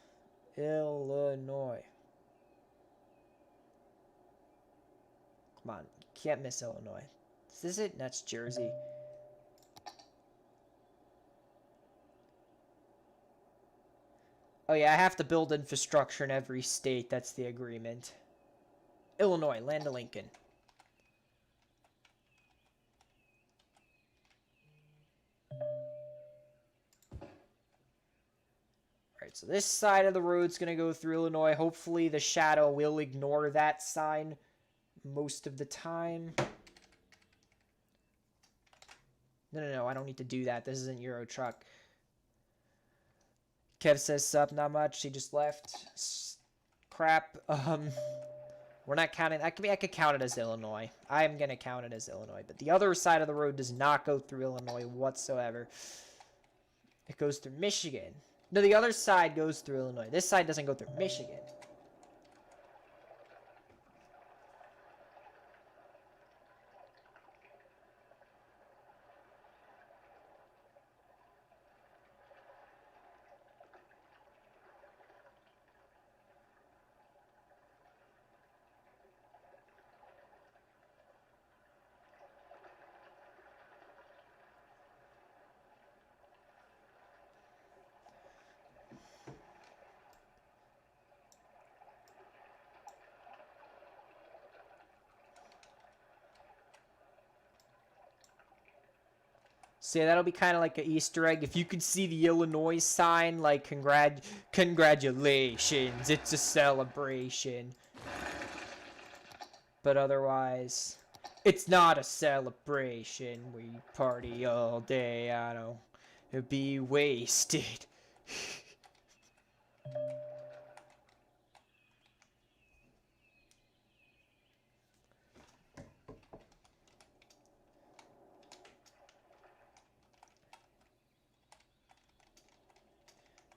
Illinois. Come on. Can't miss Illinois. Is this it? That's Jersey. Oh, yeah, I have to build infrastructure in every state. That's the agreement. Illinois, Land of Lincoln. Alright, so this side of the road's going to go through Illinois. Hopefully the shadow will ignore that sign most of the time. No, I don't need to do that. This isn't Euro Truck. Kev says sup, not much. He just left. Crap. We're not counting. I could count it as Illinois. I am gonna count it as Illinois. But the other side of the road does not go through Illinois whatsoever. It goes through Michigan. No, the other side goes through Illinois. This side doesn't go through Michigan. So yeah, that'll be kind of like an Easter egg. If you could see the Illinois sign, like, congratulations, it's a celebration. But otherwise, it's not a celebration. We party all day, I don't know, be wasted.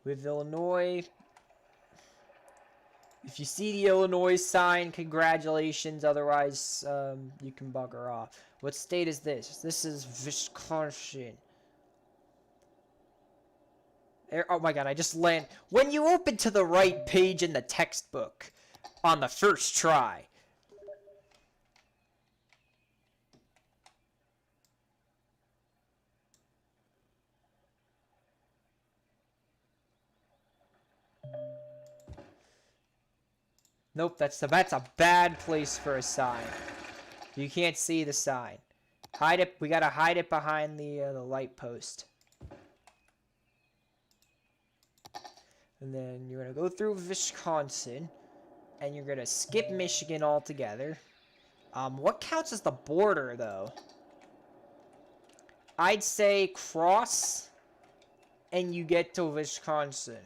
With Illinois, if you see the Illinois sign, congratulations. Otherwise, you can bugger off. What state is this? This is Wisconsin. Oh my god, I just land. When you open to the right page in the textbook on the first try. Nope, that's a bad place for a sign. You can't see the sign. Hide it. We gotta hide it behind the light post. And then you're gonna go through Wisconsin, and you're gonna skip Michigan altogether. What counts as the border, though? I'd say cross, and you get to Wisconsin.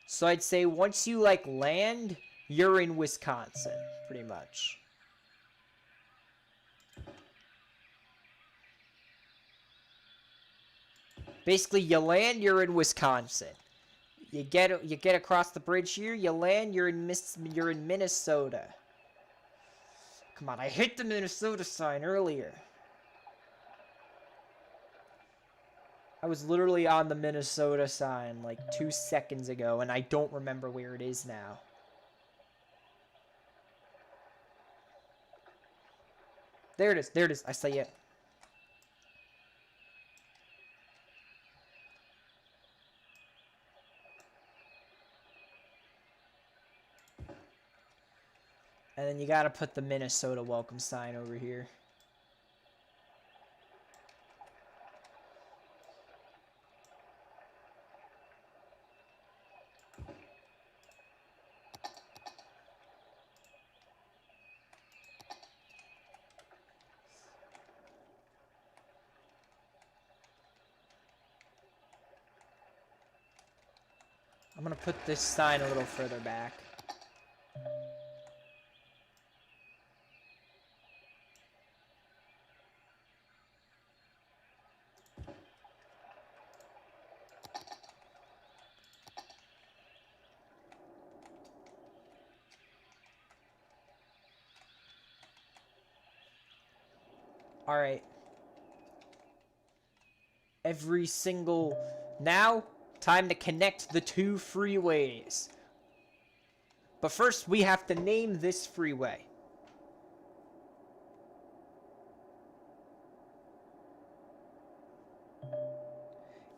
So I'd say once you, like, land, you're in Wisconsin, pretty much. Basically, you land, you're in Wisconsin. You get across the bridge here, you land, you're in Minnesota. Come on, I hit the Minnesota sign earlier. I was literally on the Minnesota sign like 2 seconds ago, and I don't remember where it is now. There it is, there it is, I see it. And then you gotta put the Minnesota welcome sign over here. I'm gonna put this sign a little further back. Alright. Every single... Now, time to connect the 2 freeways. But first, we have to name this freeway.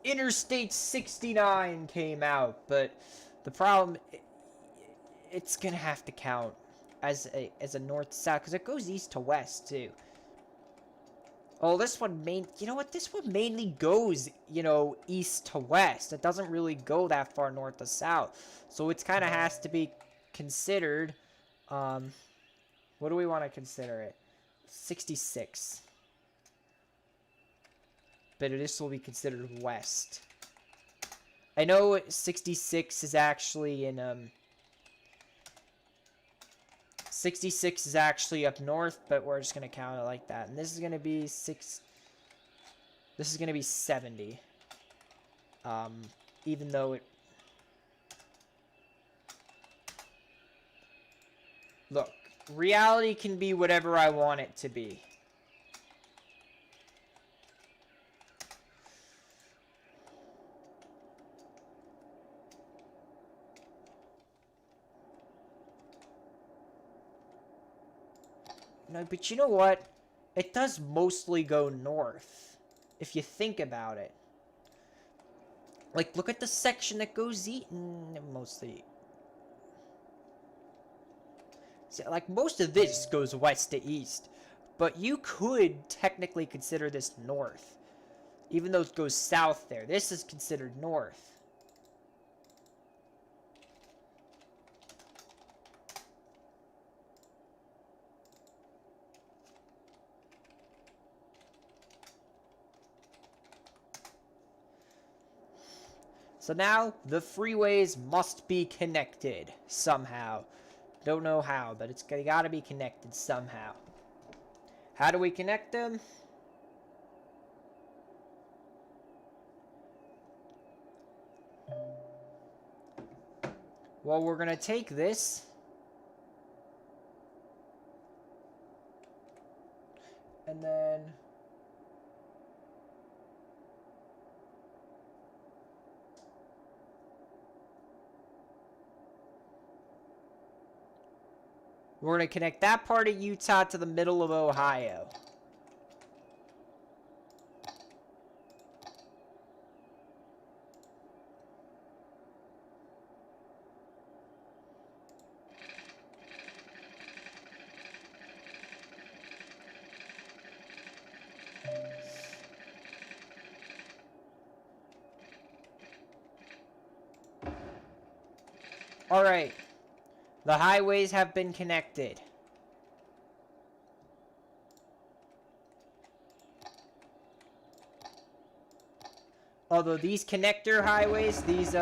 Interstate 69 came out, but the problem... It's gonna have to count as a north-south, because it goes east to west, too. Oh, this one you know what? This one mainly goes, you know, east to west. It doesn't really go that far north to south. So it kind of has to be considered, what do we want to consider it? 66. But this will be considered west. I know 66 is actually in, 66 is actually up north, but we're just going to count it like that. And this is going to be 6... This is going to be 70. Even though it... Look, reality can be whatever I want it to be. No, but you know what? It does mostly go north, if you think about it. Like, look at the section that goes east. Mostly. See, like, most of this goes west to east. But you could technically consider this north. Even though it goes south there. This is considered north. So now, the freeways must be connected somehow. Don't know how, but it's gotta be connected somehow. How do we connect them? Well, we're gonna take this. And then... we're going to connect that part of Utah to the middle of Ohio. Alright. The highways have been connected. Although these connector highways, these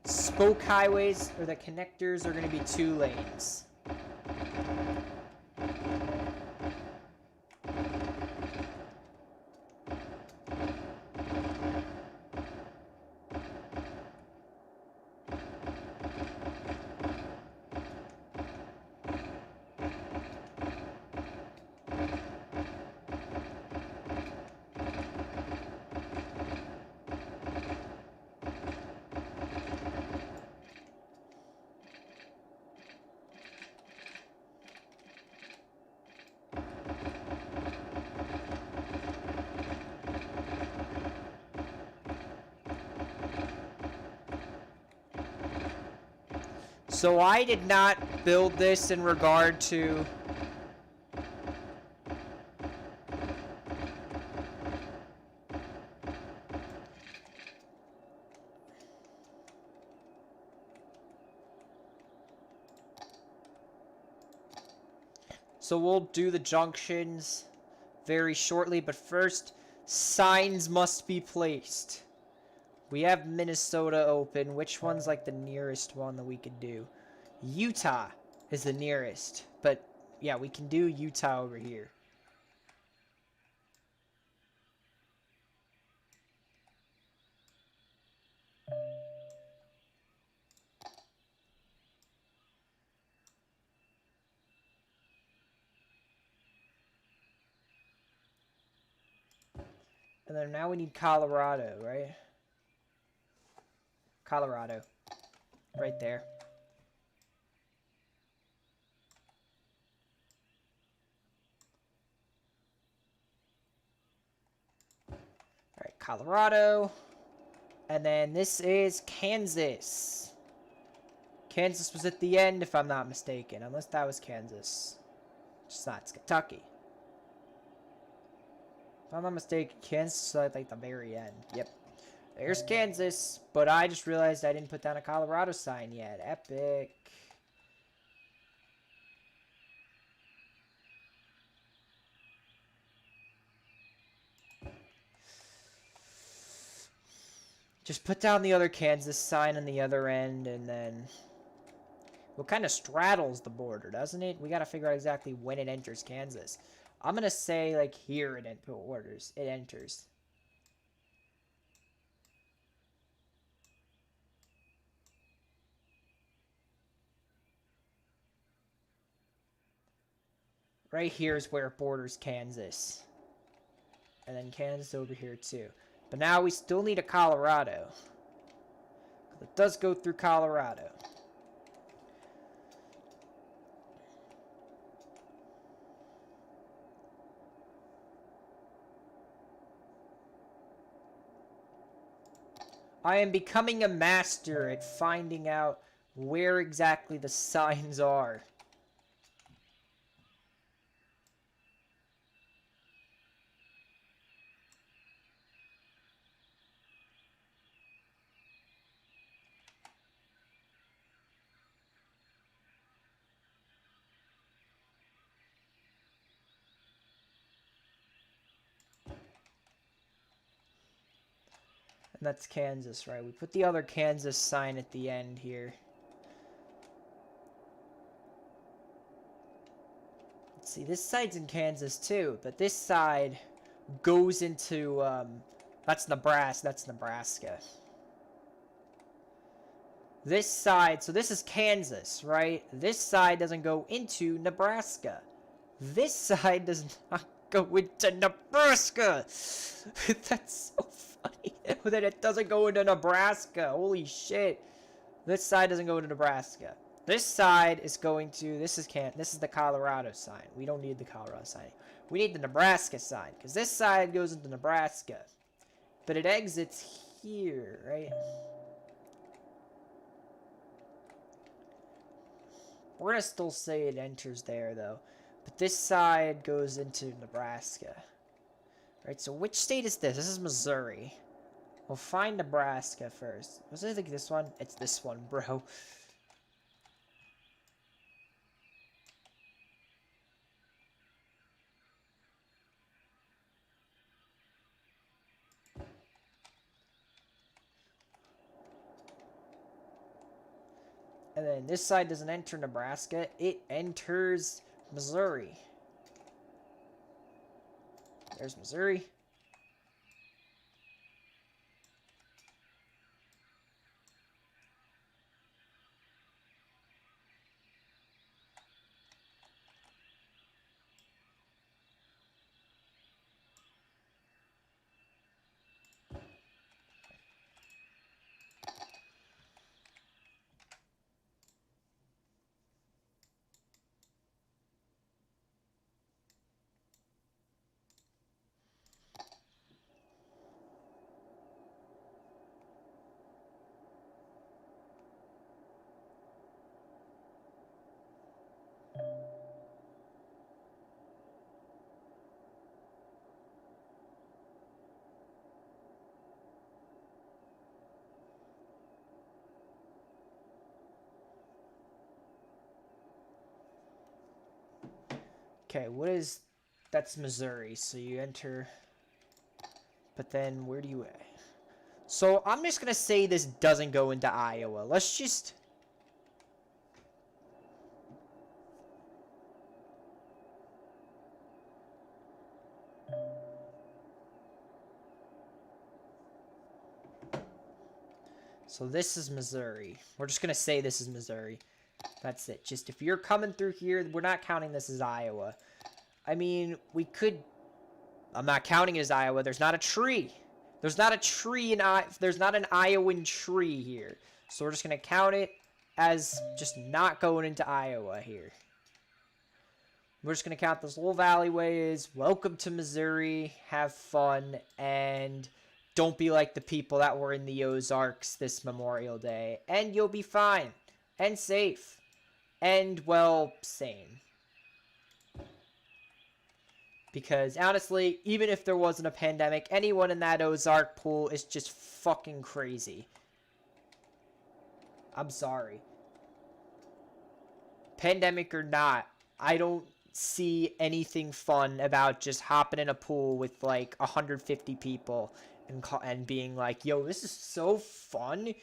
spoke highways, or the connectors, are going to be 2 lanes. So I did not build this in regard to... So we'll do the junctions very shortly, but first, signs must be placed. We have Minnesota open. Which one's like the nearest one that we could do? Utah is the nearest. But yeah, we can do Utah over here. And then now we need Colorado, right? Colorado. Right there. Alright, Colorado. And then this is Kansas. Kansas was at the end, if I'm not mistaken. Unless that was Kansas. It's not. It's Kentucky. If I'm not mistaken, Kansas is at like the very end. Yep. There's Kansas. But I just realized I didn't put down a Colorado sign yet. Epic. Just put down the other Kansas sign on the other end, and then... Well, kind of straddles the border, doesn't it? We gotta figure out exactly when it enters Kansas. I'm gonna say, like, here it enters. Right here is where it borders Kansas. And then Kansas over here, too. But now we still need a Colorado. It does go through Colorado. I am becoming a master at finding out where exactly the signs are. And that's Kansas, right? We put the other Kansas sign at the end here. Let's see, this side's in Kansas too, but this side goes into, that's Nebraska. This side, so this is Kansas, right? This side doesn't go into Nebraska. This side does not go into Nebraska. That's so funny that it doesn't go into Nebraska. Holy shit. This side doesn't go into Nebraska. This side is going to, this is the Colorado sign. We don't need the Colorado sign. We need the Nebraska sign, because this side goes into Nebraska. But it exits here, right? We're going to still say it enters there, though. But this side goes into Nebraska. Right, so which state is this? This is Missouri. We'll find Nebraska first. Was it like this one? It's this one, bro. And then this side doesn't enter Nebraska. It enters Missouri. There's Missouri. Okay, what is... That's Missouri, so you enter... But then, where do you... So, I'm just gonna say this doesn't go into Iowa. Let's just... So, this is Missouri. We're just gonna say this is Missouri. That's it. Just, if you're coming through here, we're not counting this as Iowa. I mean, we could... I'm not counting it as Iowa. There's not a tree. There's not a tree in there's not an Iowan tree here. So we're just going to count it as just not going into Iowa here. We're just going to count this little valleyway as welcome to Missouri, have fun, and don't be like the people that were in the Ozarks this Memorial Day. And you'll be fine, and safe, and, well, sane. Because, honestly, even if there wasn't a pandemic, anyone in that Ozark pool is just fucking crazy. I'm sorry. Pandemic or not, I don't see anything fun about just hopping in a pool with, like, 150 people and being like, yo, this is so fun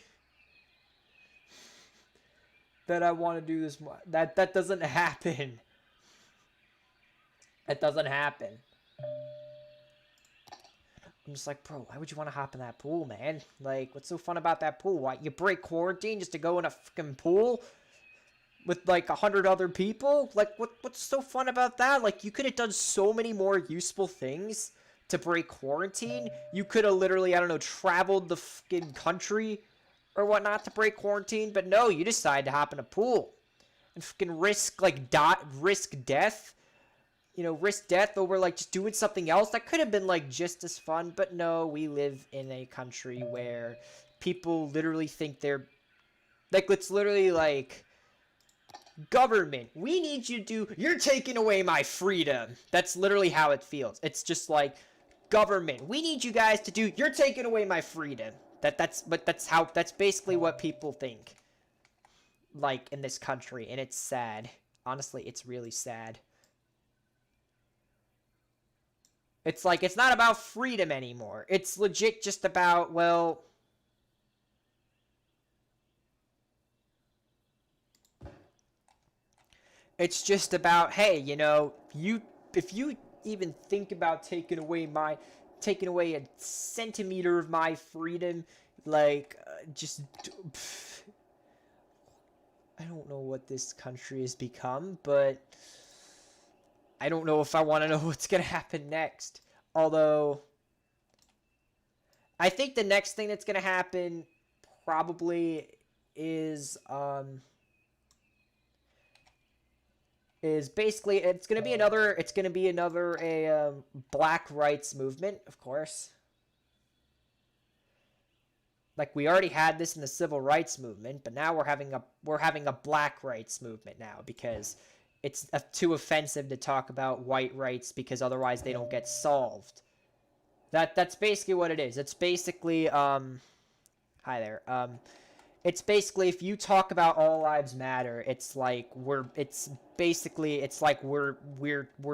that I want to do this more. That doesn't happen. It doesn't happen. I'm just like, bro, why would you want to hop in that pool, man? Like, what's so fun about that pool? Why, you break quarantine just to go in a fucking pool with, like, 100 other people? Like, what's so fun about that? Like, you could have done so many more useful things to break quarantine. You could have literally, I don't know, traveled the fucking country or whatnot to break quarantine. But no, you decide to hop in a pool and fucking risk, like, risk death. You know, risk death over, like, just doing something else. That could have been, like, just as fun. But no, we live in a country where people literally think they're... Like, it's literally, like... Government, we need you to do... You're taking away my freedom. That's literally how it feels. It's just like, government, we need you guys to do... You're taking away my freedom. That's basically what people think. Like, in this country. And it's sad. Honestly, it's really sad. It's like, it's not about freedom anymore. It's legit just about, well... It's just about, hey, you know, if you even think about taking away a centimeter of my freedom, like, I don't know what this country has become, but... I don't know if I want to know what's going to happen next. Although, I think the next thing that's going to happen probably is basically, it's going to be another black rights movement, of course. Like, we already had this in the civil rights movement, but now we're having a black rights movement now, because it's too offensive to talk about white rights because otherwise they don't get solved. That's basically what it is. It's basically hi there. It's basically if you talk about all lives matter, it's like we're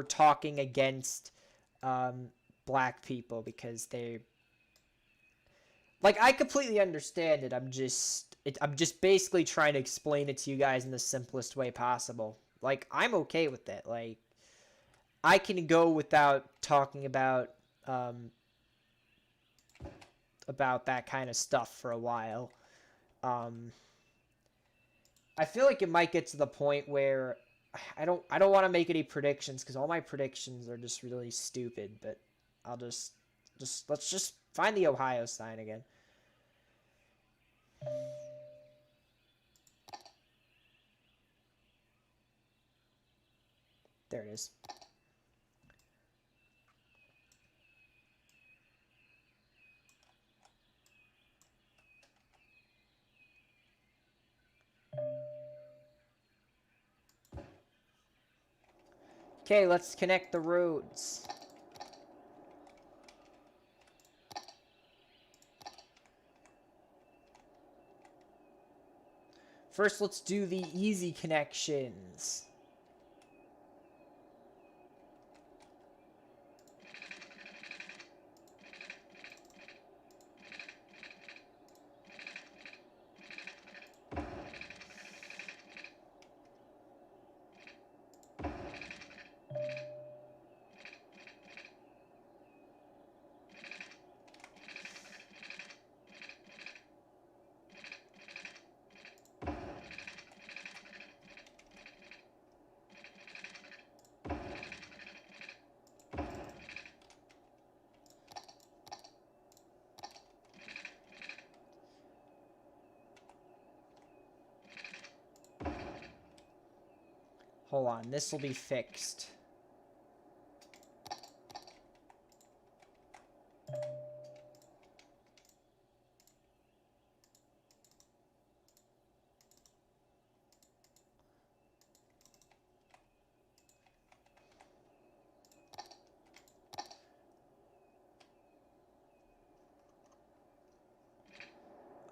talking against black people because they like I completely understand it. I'm just basically trying to explain it to you guys in the simplest way possible. Like I'm okay with it. Like I can go without talking about that kind of stuff for a while. Um, I feel like it might get to the point where I don't want to make any predictions because all my predictions are just really stupid. But I'll just let's just find the Ohio sign again. There it is. Okay, let's connect the roads. First, let's do the easy connections. Hold on, this will be fixed.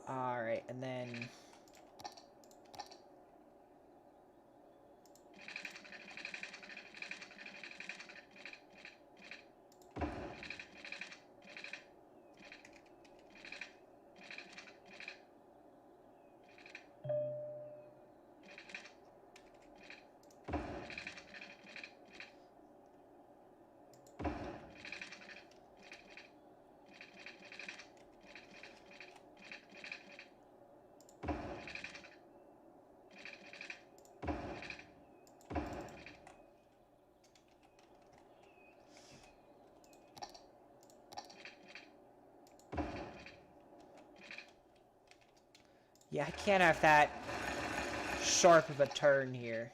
Alright, and then yeah, I can't have that sharp of a turn here.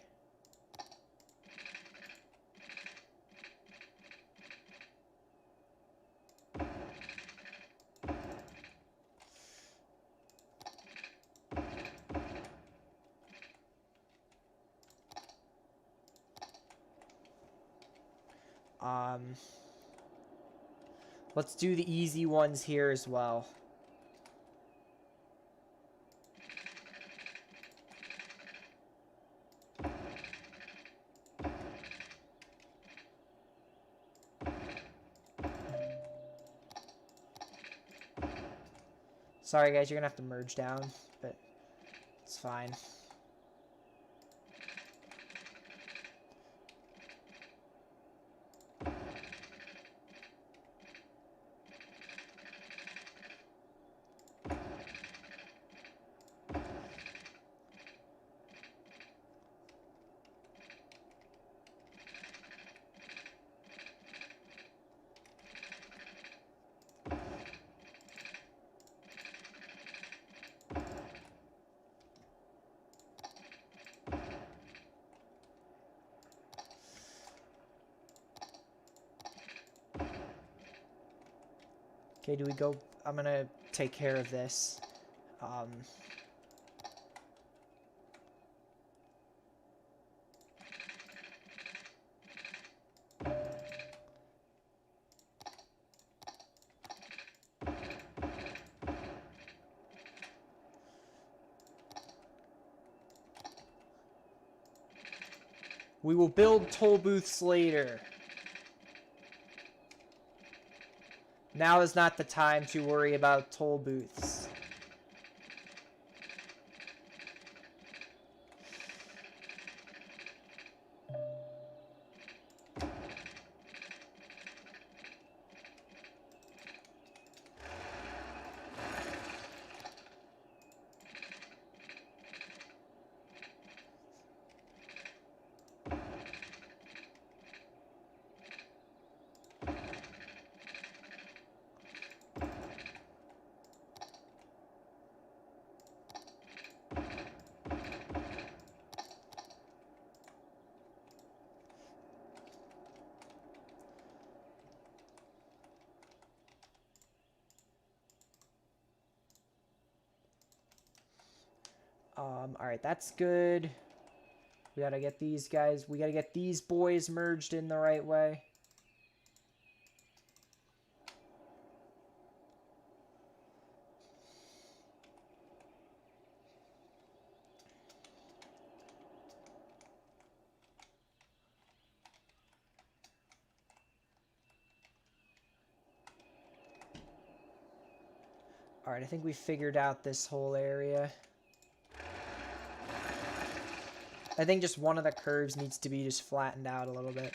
Let's do the easy ones here as well. Sorry guys, you're gonna have to merge down, but it's fine. Okay, do we go? I'm gonna take care of this. We will build toll booths later. Now is not the time to worry about toll booths. Alright, that's good. We gotta get these guys, we gotta get these boys merged in the right way. Alright, I think we figured out this whole area. I think just one of the curves needs to be just flattened out a little bit.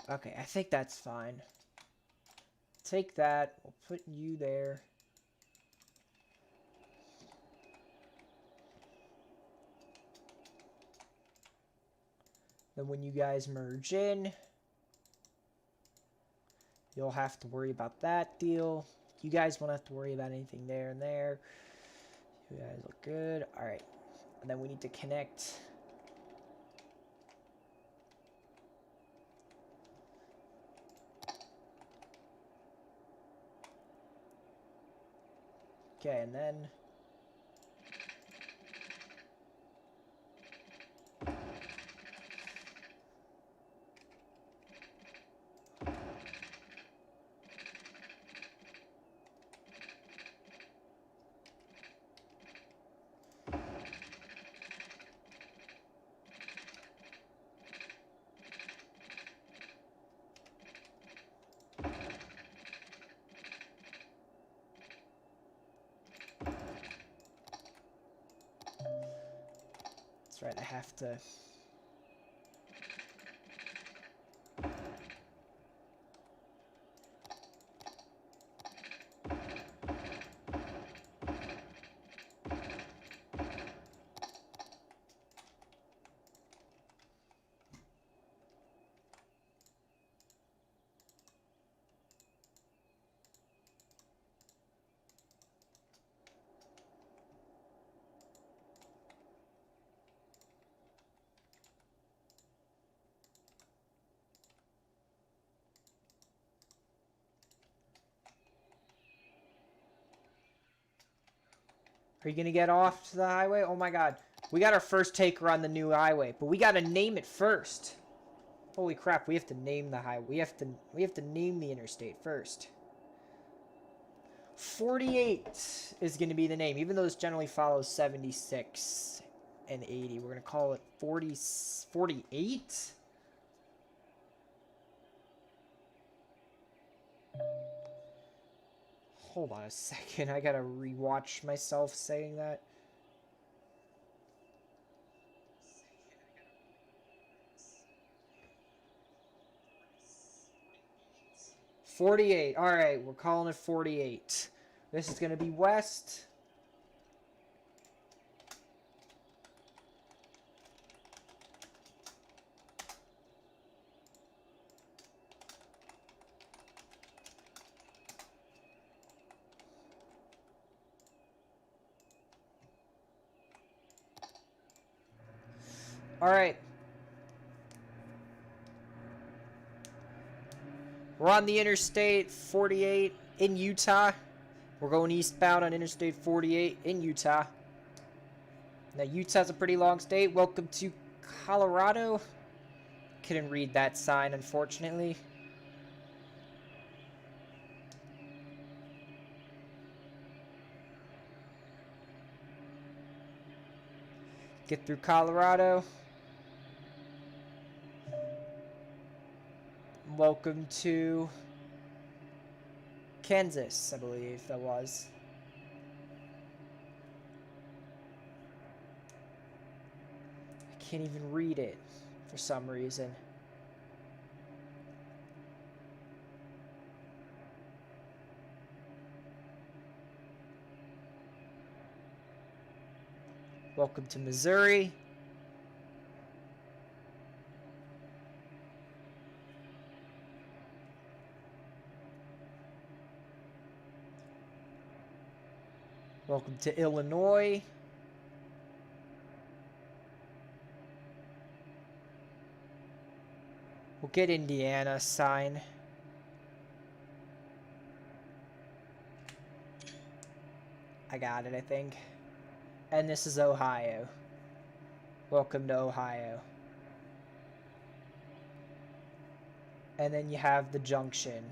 Okay, I think that's fine. Take that, we'll put you there. Then when you guys merge in, you'll have to worry about that deal. You guys won't have to worry about anything there and there. You guys look good. Alright. And then we need to connect. Okay, and then that's right, I have to. Are you going to get off to the highway? Oh my god. We got our first taker on the new highway, but we got to name it first. Holy crap, we have to name the highway. We have to name the interstate first. 48 is going to be the name, even though this generally follows 76 and 80. We're going to call it 48? Hold on a second, I gotta rewatch myself saying that. $48. Alright, we're calling it 48. This is gonna be west. Alright. We're on the Interstate 48 in Utah. We're going eastbound on Interstate 48 in Utah. Now, Utah's a pretty long state. Welcome to Colorado. Couldn't read that sign, unfortunately. Get through Colorado. Welcome to Kansas, I believe that was. I can't even read it for some reason. Welcome to Missouri. Welcome to Illinois. We'll get Indiana sign. I got it, I think. And this is Ohio. Welcome to Ohio. And then you have the junction.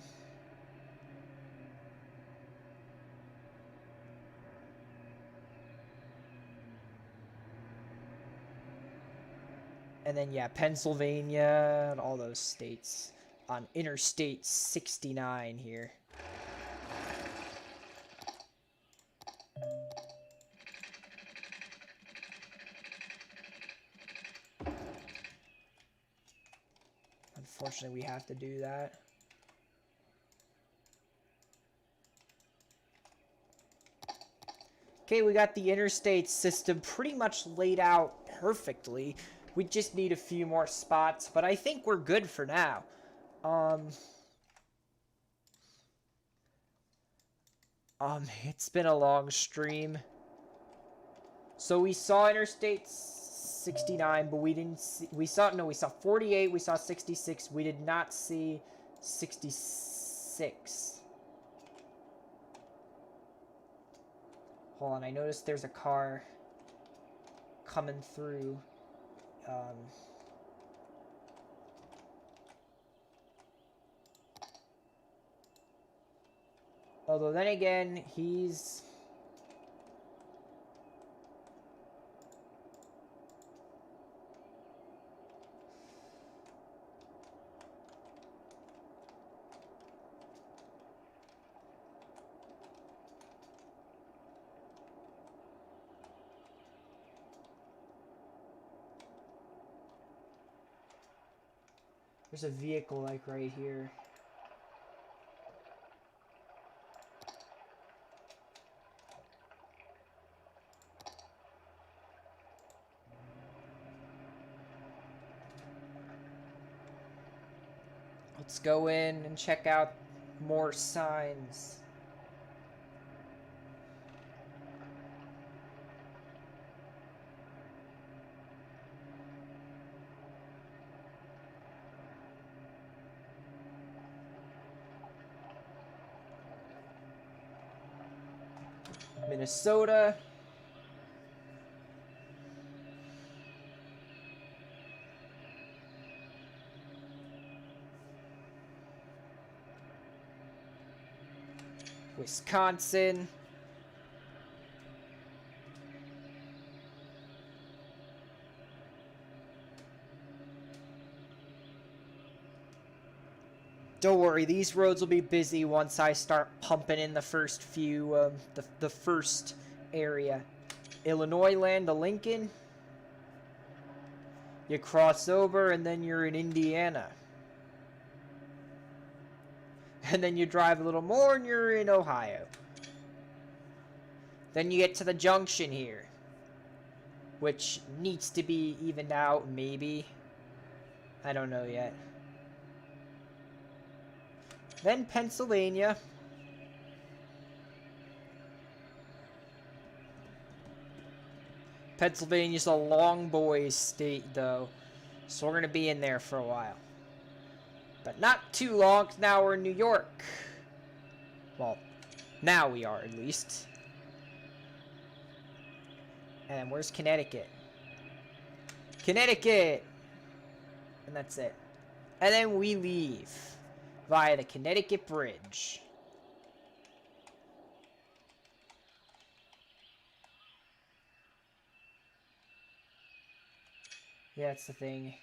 And then, yeah, Pennsylvania and all those states on Interstate 69 here. Unfortunately, we have to do that. Okay, we got the interstate system pretty much laid out perfectly. We just need a few more spots, but I think we're good for now. It's been a long stream. So we saw Interstate 69, but we didn't see, we saw 48, we saw 66, we did not see 66. Hold on, I noticed there's a car coming through. Although then again, he's... There's a vehicle like right here. Let's go in and check out more signs. Minnesota. Wisconsin. Don't worry, these roads will be busy once I start pumping in the first few, the first area. Illinois land to Lincoln. You cross over and then you're in Indiana. And then you drive a little more and you're in Ohio. Then you get to the junction here, which needs to be evened out, maybe. I don't know yet. Then Pennsylvania. Pennsylvania's a long boys state, though, so we're going to be in there for a while. But not too long, 'cause now we're in New York. Well, now we are, at least. And where's Connecticut? Connecticut! And that's it. And then we leave via the Connecticut Bridge. Yeah, that's the thing.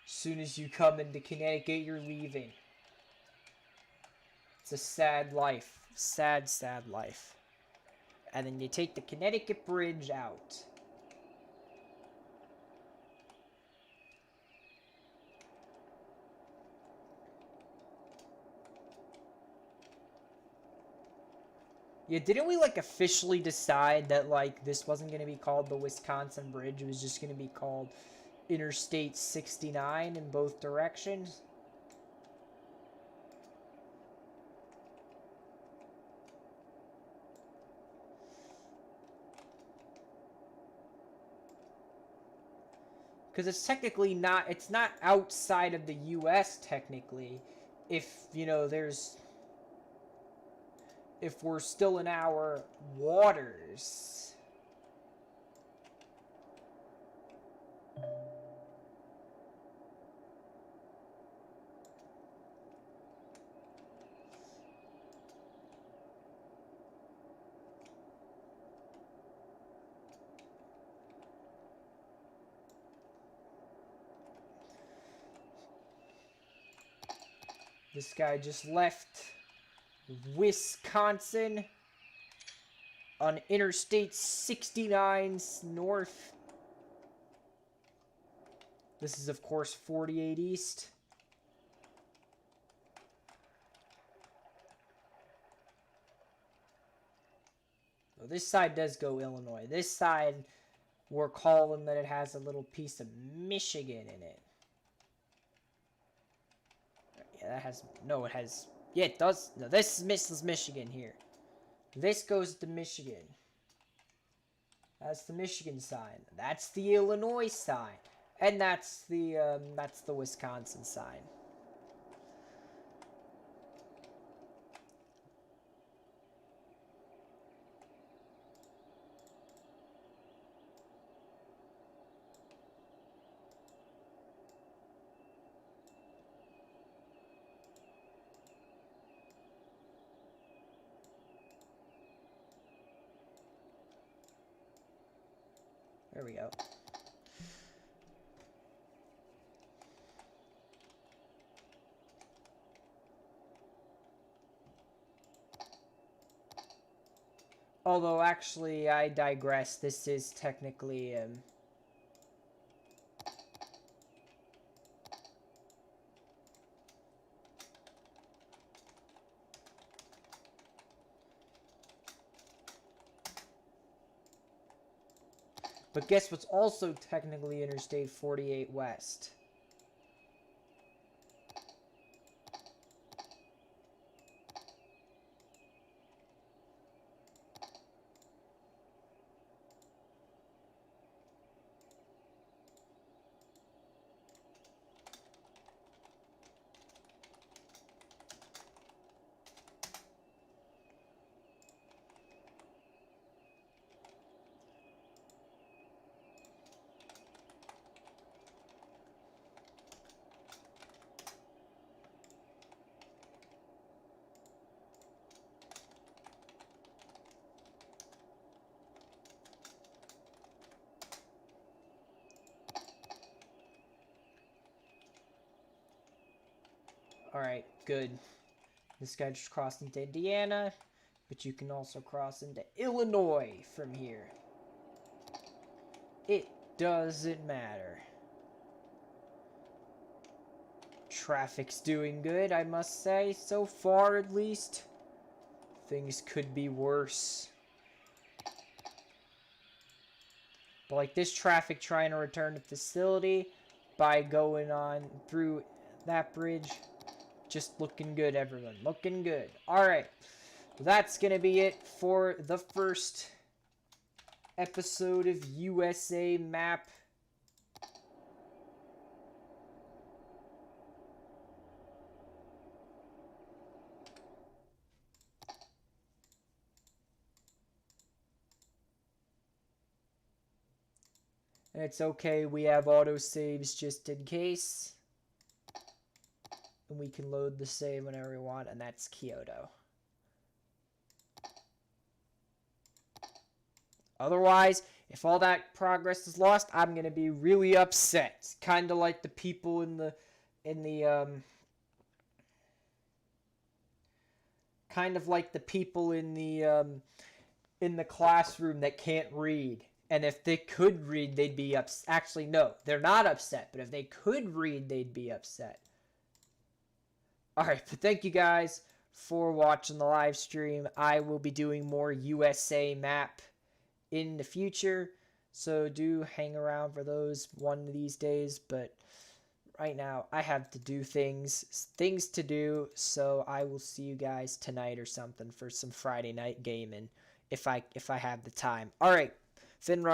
As soon as you come into Connecticut, you're leaving. It's a sad life. Sad, sad life. And then you take the Connecticut Bridge out. Yeah, didn't we, like, officially decide that, like, this wasn't going to be called the Wisconsin Bridge? It was just going to be called Interstate 69 in both directions? Because it's technically not, it's not outside of the U.S., technically, if, you know, if we're still in our waters. This guy just left Wisconsin on Interstate 69 north. This is, of course, 48 east. Well, this side does go Illinois. This side, we're calling that it has a little piece of Michigan in it. Yeah, that has... No, it has... Yeah, it does. No, this is Michigan here. This goes to Michigan. That's the Michigan sign. That's the Illinois sign. And that's the Wisconsin sign. There we go. Although, actually, I digress. This is technically, But guess what's also technically Interstate 48 West? Alright, good. This guy just crossed into Indiana, but you can also cross into Illinois from here. It doesn't matter. Traffic's doing good, I must say, so far at least. Things could be worse. But like this traffic trying to return to facility by going on through that bridge, just looking good, everyone. Looking good. Alright. That's going to be it for the first episode of USA Map. It's okay, we have autosaves just in case. And we can load the save whenever we want, and that's Kyoto. Otherwise, if all that progress is lost, I'm gonna be really upset. Kind of like the people in the classroom that can't read. And if they could read, they'd be upset. Actually, no, they're not upset. But if they could read, they'd be upset. Alright, but thank you guys for watching the live stream. I will be doing more USA map in the future. So do hang around for those one of these days. But right now, I have to do things to do. So I will see you guys tonight or something for some Friday night gaming if I have the time. Alright, Finrun.